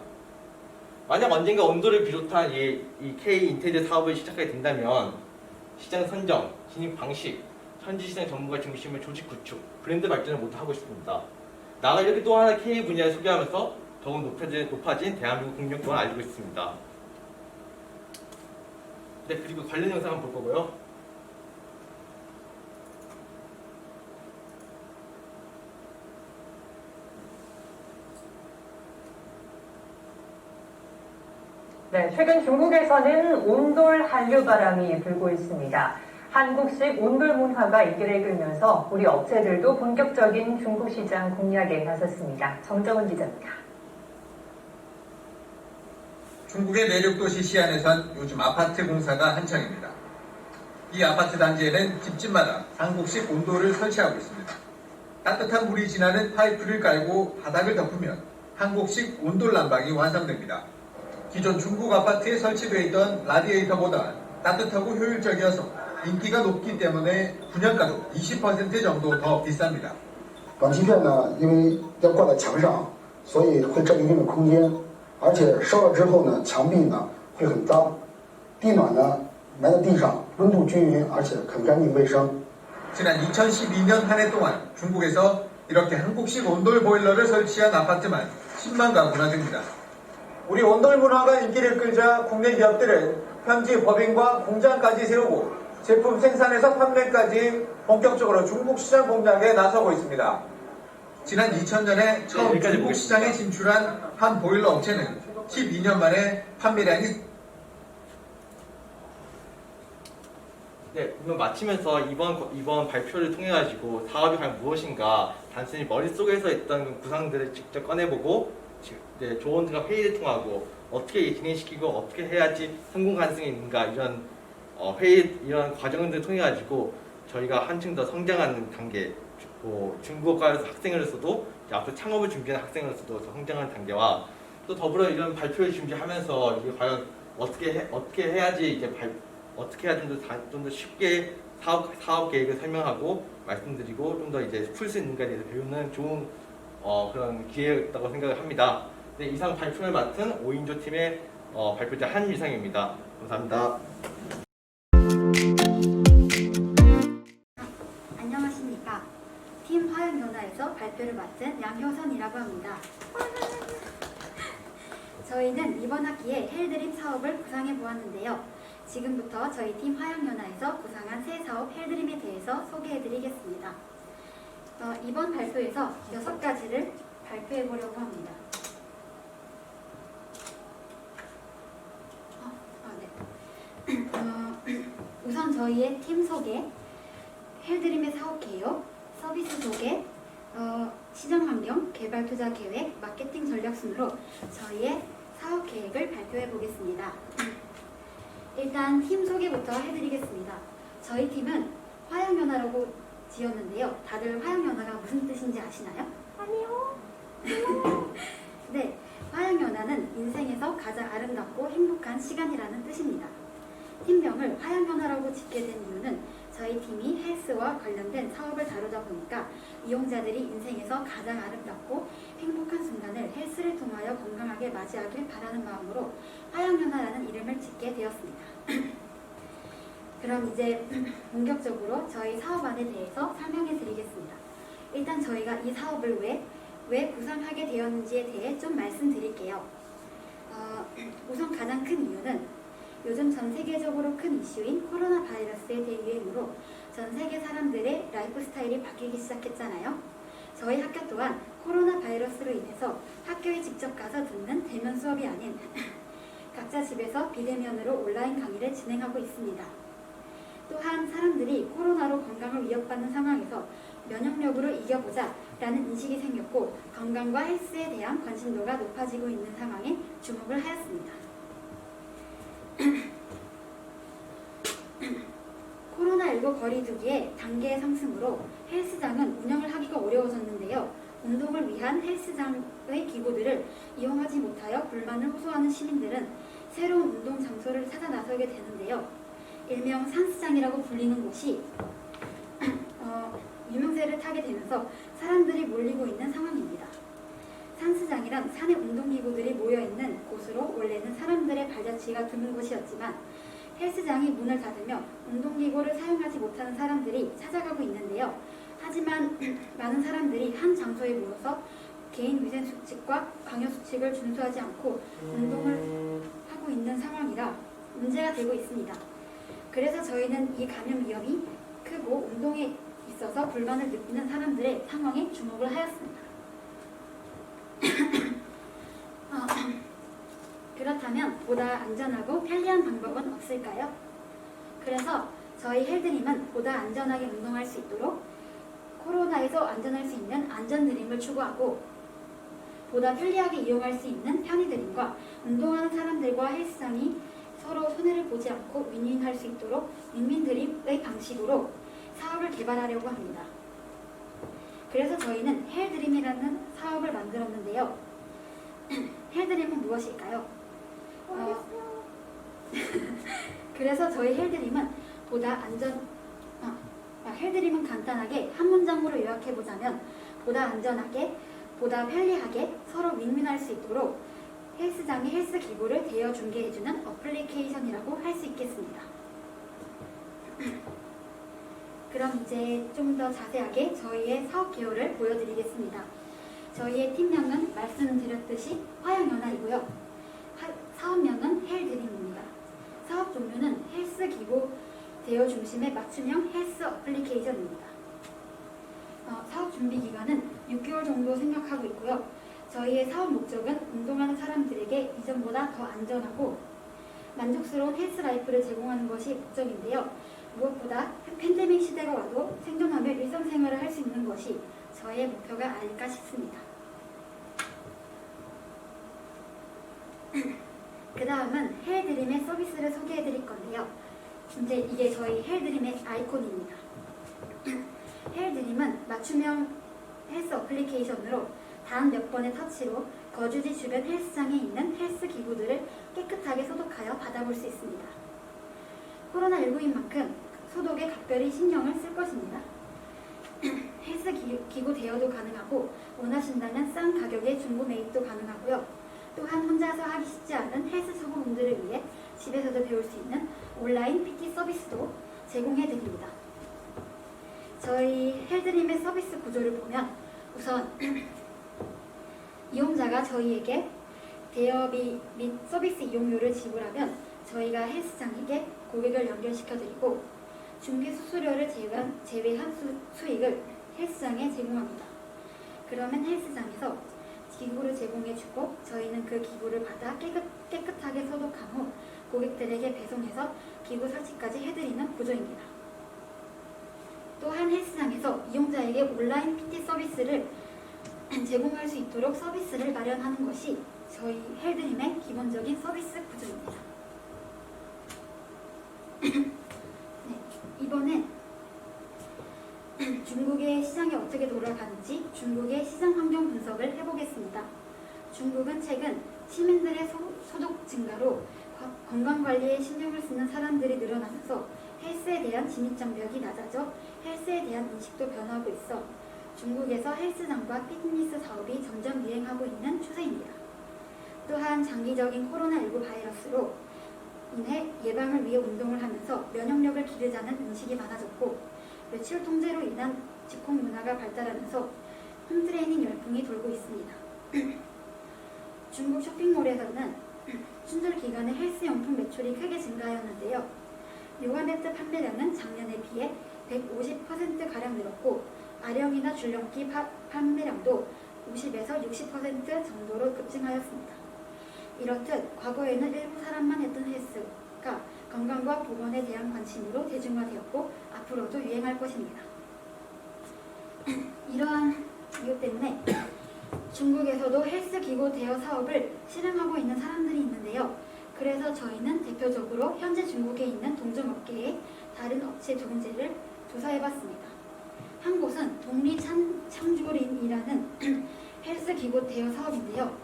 만약 언젠가 온돌을 비롯한 이 K 인테리어 사업을 시작하게 된다면 시장 선정, 진입 방식, 현지 시장 전문가 중심의 조직 구축, 브랜드 발전을 모두 하고 있습니다. 나가 이렇게 또 하나 K 분야를 소개하면서 더욱 높아진 대한민국 국력도를 알리고 있습니다. 네, 그리고 관련 영상 한번 볼 거고요. 네, 최근 중국에서는 온돌 한류 바람이 불고 있습니다. 한국식 온돌 문화가 인기를 끌면서 우리 업체들도 본격적인 중국 시장 공략에 나섰습니다. 정정은 기자입니다. 중국의 내륙도시 시안에선 요즘 아파트 공사가 한창입니다. 이 아파트 단지에는 집집마다 한국식 온돌을 설치하고 있습니다. 따뜻한 물이 지나는 파이프를 깔고 바닥을 덮으면 한국식 온돌 난방이 완성됩니다. 기존 중국 아파트에 설치되어 있던 라디에이터보다 따뜻하고 효율적이어서 인기가 높기 때문에 분양가도 20% 정도 더 비쌉니다. 暖气片呢，因为要挂在墙上，所以会占一定的空间，而且烧了之后呢，墙壁呢会很脏，地暖呢埋在地上，温度均匀，而且很干净卫生。 지난 2012년 한 해 동안 중국에서 이렇게 한국식 온돌 보일러를 설치한 아파트만 10만 가구나 됩니다. 우리 온돌 문화가 인기를 끌자 국내 기업들은 현지 법인과 공장까지 세우고 제품 생산에서 판매까지 본격적으로 중국 시장 공략에 나서고 있습니다. 지난 2000년에 처음 중국 시장에 진출한 한 보일러 업체는 12년 만에 판매량이 네, 그러면 마치면서 이번 발표를 통해 가지고 사업이 과연 무엇인가 단순히 머릿속에서 있던 구상들을 직접 꺼내보고 조원들과 회의를 통하고 어떻게 진행시키고 어떻게 해야지 성공 가능성이 있는가 이런 이런 과정들을 통해 가지고 저희가 한층 더 성장하는 단계, 중국어과에서 학생으로서도 앞으로 창업을 준비하는 학생으로서도 더 성장하는 단계와 또 더불어 이런 발표를 준비하면서 이게 과연 어떻게 해야지 이제 어떻게 해야 좀 더 쉽게 사업 계획을 설명하고 말씀드리고 좀 더 이제 풀 수 있는가에 대해서 배우는 좋은 그런 기회였다고 생각을 합니다. 네, 이상 발표를 맡은 5인조 팀의 발표자 한유상입니다. 감사합니다. 안녕하십니까. 팀 화영연화에서 발표를 맡은 양효선이라고 합니다. 저희는 이번 학기에 헬드림 사업을 구상해 보았는데요. 지금부터 저희 팀 화영연화에서 구상한 새 사업 헬드림에 대해서 소개해 드리겠습니다. 이번 발표에서 6가지를 발표해 보려고 합니다. 우선 저희의 팀 소개, 헬드림의 사업 개요, 서비스 소개, 시장 환경, 개발 투자 계획, 마케팅 전략 순으로 저희의 사업 계획을 발표해 보겠습니다. 일단 팀 소개부터 해드리겠습니다. 저희 팀은 화영연화라고 지었는데요. 다들 화영연화가 무슨 뜻인지 아시나요? 아니요. 네, 화영연화는 인생에서 가장 아름답고 행복한 시간이라는 뜻입니다. 팀명을 화영연화라고 짓게 된 이유는 저희 팀이 헬스와 관련된 사업을 다루다 보니까 이용자들이 인생에서 가장 아름답고 행복한 순간을 헬스를 통하여 건강하게 맞이하길 바라는 마음으로 화영연화라는 이름을 짓게 되었습니다. 그럼 이제 본격적으로 저희 사업안에 대해서 설명해 드리겠습니다. 일단 저희가 이 사업을 왜 구상하게 되었는지에 대해 좀 말씀드릴게요. 우선 가장 큰 이유는 요즘 전 세계적으로 큰 이슈인 코로나 바이러스의 대유행으로 전 세계 사람들의 라이프 스타일이 바뀌기 시작했잖아요. 저희 학교 또한 코로나 바이러스로 인해서 학교에 직접 가서 듣는 대면 수업이 아닌 각자 집에서 비대면으로 온라인 강의를 진행하고 있습니다. 또한 사람들이 코로나로 건강을 위협받는 상황에서 면역력으로 이겨보자 라는 인식이 생겼고 건강과 헬스에 대한 관심도가 높아지고 있는 상황에 주목을 하였습니다. 코로나19 거리두기의 단계 상승으로 헬스장은 운영을 하기가 어려워졌는데요. 운동을 위한 헬스장의 기구들을 이용하지 못하여 불만을 호소하는 시민들은 새로운 운동 장소를 찾아 나서게 되는데요. 일명 산스장이라고 불리는 곳이 유명세를 타게 되면서 사람들이 몰리고 있는 상황입니다. 산스장이란 산에 운동기구들이 모여있는 곳으로 원래는 사람들의 발자취가 드문 곳이었지만 헬스장이 문을 닫으며 운동기구를 사용하지 못하는 사람들이 찾아가고 있는데요. 하지만 많은 사람들이 한 장소에 모여서 개인 위생 수칙과 방역 수칙을 준수하지 않고 운동을 하고 있는 상황이라 문제가 되고 있습니다. 그래서 저희는 이 감염 위험이 크고 운동에 있어서 불만을 느끼는 사람들의 상황에 주목을 하였습니다. 그렇다면 보다 안전하고 편리한 방법은 없을까요? 그래서 저희 헬드림은 보다 안전하게 운동할 수 있도록 코로나에서 안전할 수 있는 안전드림을 추구하고 보다 편리하게 이용할 수 있는 편의드림과 운동하는 사람들과 헬스장이 서로 손해를 보지 않고 윈윈할 수 있도록 윈윈드림의 방식으로 사업을 개발하려고 합니다. 그래서 저희는 헬드림이라는 사업을 만들었는데요. 헬드림은 무엇일까요? 그래서 저희 헬드림은 헬드림은 간단하게 한 문장으로 요약해보자면 보다 안전하게, 보다 편리하게 서로 윈윈할 수 있도록 헬스장의 헬스 기구를 대여 중개해주는 어플리케이션이라고 할 수 있겠습니다. 그럼 이제 좀 더 자세하게 저희의 사업 개요를 보여드리겠습니다. 저희의 팀명은 말씀드렸듯이 화양연화이고요. 사업명은 헬드림입니다. 사업 종류는 헬스 기구 대여 중심의 맞춤형 헬스 어플리케이션입니다. 사업 준비 기간은 6개월 정도 생각하고 있고요. 저희의 사업 목적은 운동하는 사람들에게 이전보다 더 안전하고 만족스러운 헬스 라이프를 제공하는 것이 목적인데요. 무엇보다 팬데믹 시대가 와도 생존하며 일상생활을 할 수 있는 것이 저의 목표가 아닐까 싶습니다. 그 다음은 헬드림의 서비스를 소개해 드릴 건데요. 이제 이게 저희 헬드림의 아이콘입니다. 헬드림은 맞춤형 헬스 어플리케이션으로 단 몇 번의 터치로 거주지 주변 헬스장에 있는 헬스 기구들을 깨끗하게 소독하여 받아볼 수 있습니다. 코로나19인 만큼 소독에 각별히 신경을 쓸 것입니다. 헬스 기구 대여도 가능하고 원하신다면 싼 가격에 중고 매입도 가능하고요. 또한 혼자서 하기 쉽지 않은 헬스 초보분들을 위해 집에서도 배울 수 있는 온라인 PT 서비스도 제공해드립니다. 저희 헬드림의 서비스 구조를 보면 우선 이용자가 저희에게 대여비 및 서비스 이용료를 지불하면 저희가 헬스장에게 고객을 연결시켜드리고 중개 수수료를 제외한 수익을 헬스장에 제공합니다. 그러면 헬스장에서 기구를 제공해주고 저희는 그 기구를 받아 깨끗하게 소독한 후 고객들에게 배송해서 기구 설치까지 해드리는 구조입니다. 또한 헬스장에서 이용자에게 온라인 PT 서비스를 제공할 수 있도록 서비스를 마련하는 것이 저희 헬드림의 기본적인 서비스 구조입니다. 네, 이번엔 중국의 시장이 어떻게 돌아가는지 중국의 시장 환경 분석을 해보겠습니다. 중국은 최근 시민들의 소득 증가로 건강관리에 신경을 쓰는 사람들이 늘어나면서 헬스에 대한 진입장벽이 낮아져 헬스에 대한 인식도 변하고 있어 중국에서 헬스장과 피트니스 사업이 점점 유행하고 있는 추세입니다. 또한 장기적인 코로나19 바이러스로 인해 예방을 위해 운동을 하면서 면역력을 기르자는 인식이 많아졌고 외출 통제로 인한 직콕 문화가 발달하면서 홈트레이닝 열풍이 돌고 있습니다. 중국 쇼핑몰에서는 춘절 기간에 헬스용품 매출이 크게 증가하였는데요. 요가매트 판매량은 작년에 비해 150%가량 늘었고 아령이나 줄넘기 판매량도 50에서 60% 정도로 급증하였습니다. 이렇듯 과거에는 일부 사람만 했던 헬스가 건강과 보건에 대한 관심으로 대중화되었고 앞으로도 유행할 것입니다. 이러한 이유 때문에 중국에서도 헬스 기구 대여 사업을 실행하고 있는 사람들이 있는데요. 그래서 저희는 대표적으로 현재 중국에 있는 동종업계의 다른 업체 두 군데를 조사해봤습니다. 한 곳은 독리창조린이라는 헬스 기구 대여 사업인데요.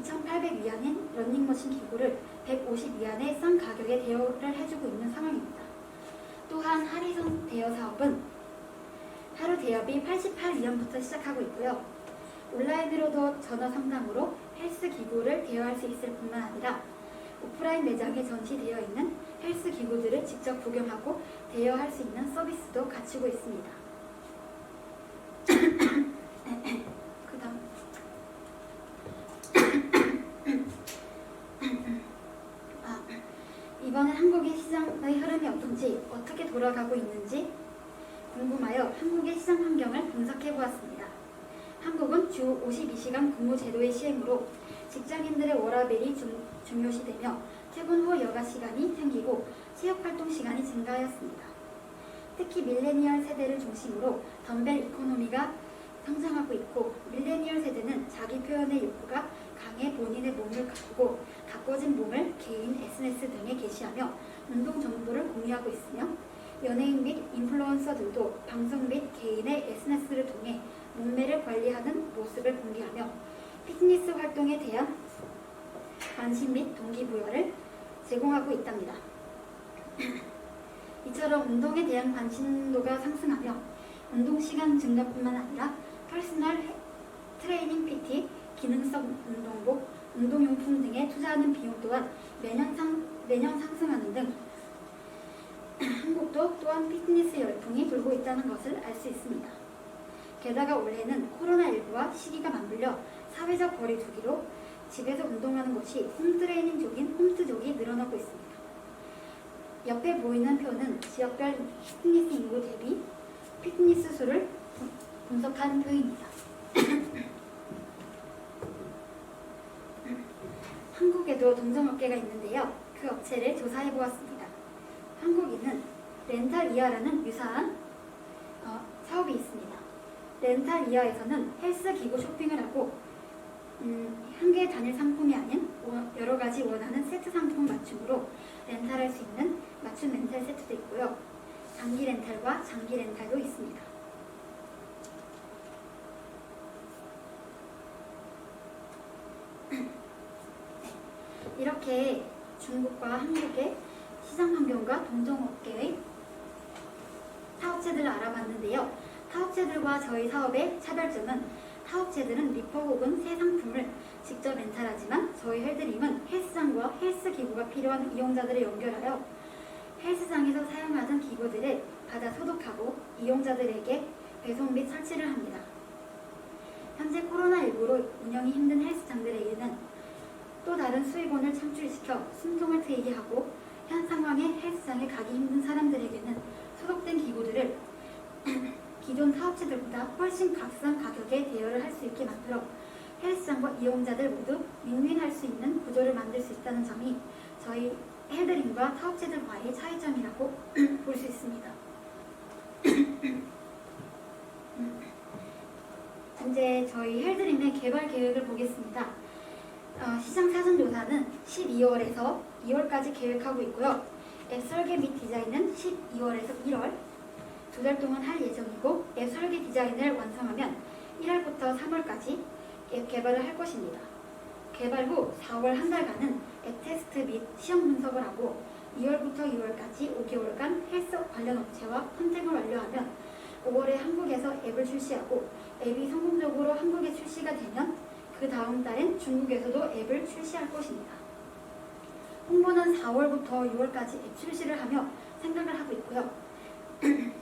2,800위안인 러닝머신 기구를 150위안의 싼 가격에 대여를 해주고 있는 상황입니다. 또한 하리손 대여 사업은 하루 대여비 88위안부터 시작하고 있고요. 온라인으로도 전화 상담으로 헬스 기구를 대여할 수 있을 뿐만 아니라 오프라인 매장에 전시되어 있는 헬스 기구들을 직접 구경하고 대여할 수 있는 서비스도 갖추고 있습니다. 그다음 이번엔 한국의 시장의 흐름이 어떤지 어떻게 돌아가고 있는지 궁금하여 한국의 시장 환경을 분석해 보았습니다. 한국은 주 52시간 근무 제도의 시행으로 직장인들의 워라밸이 중요시되며 퇴근 후 여가 시간이 생기고 체육활동 시간이 증가하였습니다. 특히 밀레니얼 세대를 중심으로 덤벨 이코노미가 성장하고 있고, 밀레니얼 세대는 자기 표현의 욕구가 강해 본인의 몸을 가꾸고 가꿔진 몸을 개인 SNS 등에 게시하며 운동 정보를 공유하고 있으며, 연예인 및 인플루언서들도 방송 및 개인의 SNS를 통해 몸매를 관리하는 모습을 공개하며 피트니스 활동에 대한 관심 및 동기부여를 제공하고 있답니다. 이처럼 운동에 대한 관심도가 상승하며 운동시간 증가뿐만 아니라 퍼스널 트레이닝 PT, 기능성 운동복, 운동용품 등에 투자하는 비용 또한 매년 상승하는 등 한국도 또한 피트니스 열풍이 돌고 있다는 것을 알 수 있습니다. 게다가 올해는 코로나19와 시기가 맞물려 사회적 거리 두기로 집에서 운동하는 것이 홈트레이닝족인 홈트족이 늘어나고 있습니다. 옆에 보이는 표는 지역별 피트니스 인구 대비 피트니스 수를 분석한 표입니다. 한국에도 동종업계가 있는데요. 그 업체를 조사해 보았습니다. 한국인은 렌탈이아라는 유사한 사업이 있습니다. 렌탈이아에서는 헬스 기구 쇼핑을 하고 한 개의 단일 상품이 아닌 여러 가지 원하는 세트 상품 맞춤으로 렌탈할 수 있는 맞춤 렌탈 세트도 있고요. 단기 렌탈과 장기 렌탈도 있습니다. 이렇게 중국과 한국의 시장 환경과 동종업계의 사업체들을 알아봤는데요. 사업체들과 저희 사업의 차별점은, 사업체들은 리퍼 혹은 새 상품을 직접 렌탈하지만 저희 헬드림은 헬스장과 헬스 기구가 필요한 이용자들을 연결하여 헬스장에서 사용하던 기구들을 받아 소독하고 이용자들에게 배송 및 설치를 합니다. 현재 코로나19로 운영이 힘든 헬스장들에게는 또 다른 수익원을 창출시켜 숨통을 트이게 하고, 현 상황에 헬스장에 가기 힘든 사람들에게는 소독된 기구들을 기존 사업체들보다 훨씬 값싼 가격에 대여를 할 수 있게 만들어 헬스장과 이용자들 모두 윈윈할 수 있는 구조를 만들 수 있다는 점이 저희 헬드림과 사업체들과의 차이점이라고 볼 수 있습니다. 이제 저희 헬드림의 개발 계획을 보겠습니다. 시장 사전조사는 12월에서 2월까지 계획하고 있고요. 앱 설계 및 디자인은 12월에서 1월 2달 동안 할 예정이고, 앱 설계 디자인을 완성하면 1월부터 3월까지 앱 개발을 할 것입니다. 개발 후 4월 한 달간은 앱 테스트 및 시험 분석을 하고, 2월부터 6월까지 5개월간 헬스 관련 업체와 컨택을 완료하면 5월에 한국에서 앱을 출시하고, 앱이 성공적으로 한국에 출시가 되면 그 다음 달엔 중국에서도 앱을 출시할 것입니다. 홍보는 4월부터 6월까지 앱 출시를 하며 생각을 하고 있고요.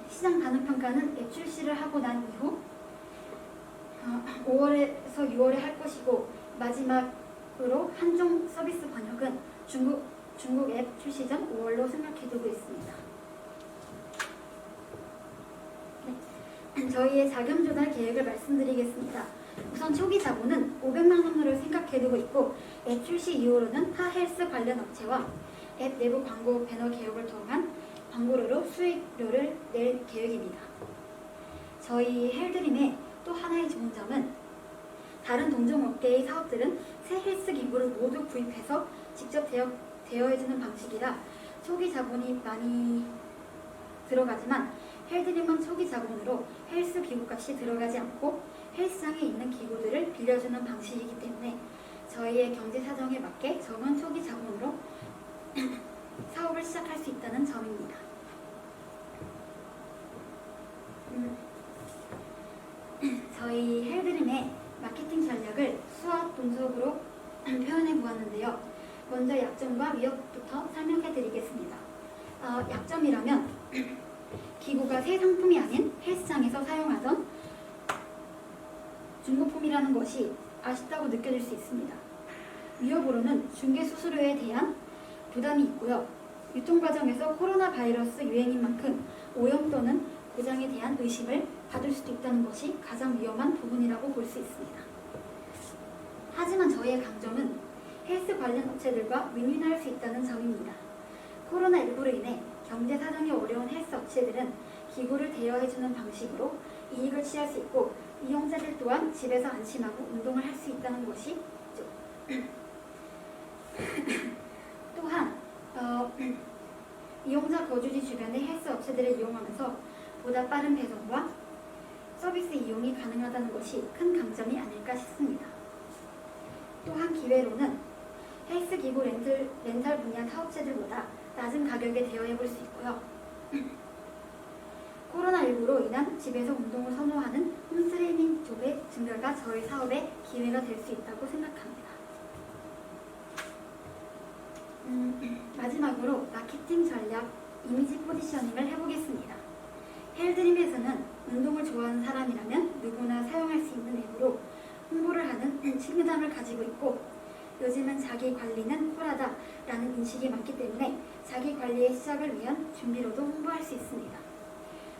시장 반응 평가는 앱 출시를 하고 난 이후 5월에서 6월에 할 것이고, 마지막으로 한종 서비스 번역은 중국 앱 출시 전 5월로 생각해두고 있습니다. 네. 저희의 자금 조달 계획을 말씀드리겠습니다. 우선 초기 자본은 500만 원으로 생각해두고 있고, 앱 출시 이후로는 타 헬스 관련 업체와 앱 내부 광고 배너 개혁을 통한 광고료로 수익료를 낼 계획입니다. 저희 헬드림의 또 하나의 좋은 점은, 다른 동종업계의 사업들은 새 헬스 기구를 모두 구입해서 직접 대여해주는 방식이라 초기 자본이 많이 들어가지만, 헬드림은 초기 자본으로 헬스 기구 값이 들어가지 않고 헬스장에 있는 기구들을 빌려주는 방식이기 때문에 저희의 경제 사정에 맞게 적은 초기 자본으로 사업을 시작할 수 있다는 점입니다. 저희 헬드림의 마케팅 전략을 수학 분석으로 표현해 보았는데요. 먼저 약점과 위협부터 설명해 드리겠습니다. 약점이라면 기구가 새 상품이 아닌 헬스장에서 사용하던 중고품이라는 것이 아쉽다고 느껴질 수 있습니다. 위협으로는 중개 수수료에 대한 부담이 있고요. 유통 과정에서 코로나 바이러스 유행인 만큼 오염 또는 고장에 대한 의심을 받을 수도 있다는 것이 가장 위험한 부분이라고 볼 수 있습니다. 하지만 저희의 강점은 헬스 관련 업체들과 윈윈할 수 있다는 점입니다. 코로나19로 인해 경제 사정이 어려운 헬스 업체들은 기구를 대여해주는 방식으로 이익을 취할 수 있고 이용자들 또한 집에서 안심하고 운동을 할 수 있다는 것이 또한 이용자 거주지 주변의 헬스 업체들을 이용하면서 보다 빠른 배송과 서비스 이용이 가능하다는 것이 큰 강점이 아닐까 싶습니다. 또한 기회로는 헬스 기구 렌탈 분야 사업체들보다 낮은 가격에 대여해 볼 수 있고요. 코로나19로 인한 집에서 운동을 선호하는 홈스트리밍 쪽의 증가가 저희 사업의 기회가 될 수 있다고 생각합니다. 마지막으로 마케팅 전략, 이미지 포지셔닝을 해보겠습니다. 헬드림에서는 운동을 좋아하는 사람이라면 누구나 사용할 수 있는 앱으로 홍보를 하는 친근함을 가지고 있고 요즘은 자기 관리는 쿨하다라는 인식이 많기 때문에 자기 관리의 시작을 위한 준비로도 홍보할 수 있습니다.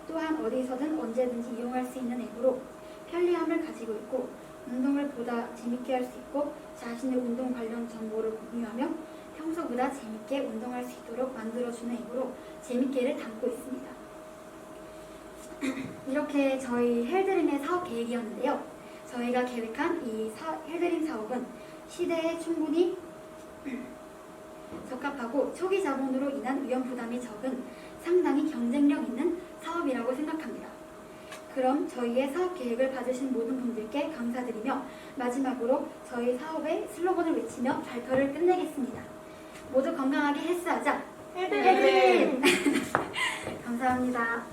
또한 어디서든 언제든지 이용할 수 있는 앱으로 편리함을 가지고 있고 운동을 보다 재밌게 할 수 있고 자신의 운동 관련 정보를 공유하며 평소보다 재밌게 운동할 수 있도록 만들어주는 앱으로 재밌게를 담고 있습니다. 이렇게 저희 헬드림의 사업 계획이었는데요. 저희가 계획한 이 헬드림 사업은 시대에 충분히 적합하고 초기 자본으로 인한 위험 부담이 적은 상당히 경쟁력 있는 사업이라고 생각합니다. 그럼 저희의 사업 계획을 봐주신 모든 분들께 감사드리며 마지막으로 저희 사업의 슬로건을 외치며 발표를 끝내겠습니다. 모두 건강하게 헬스하자! 헬드림! 감사합니다.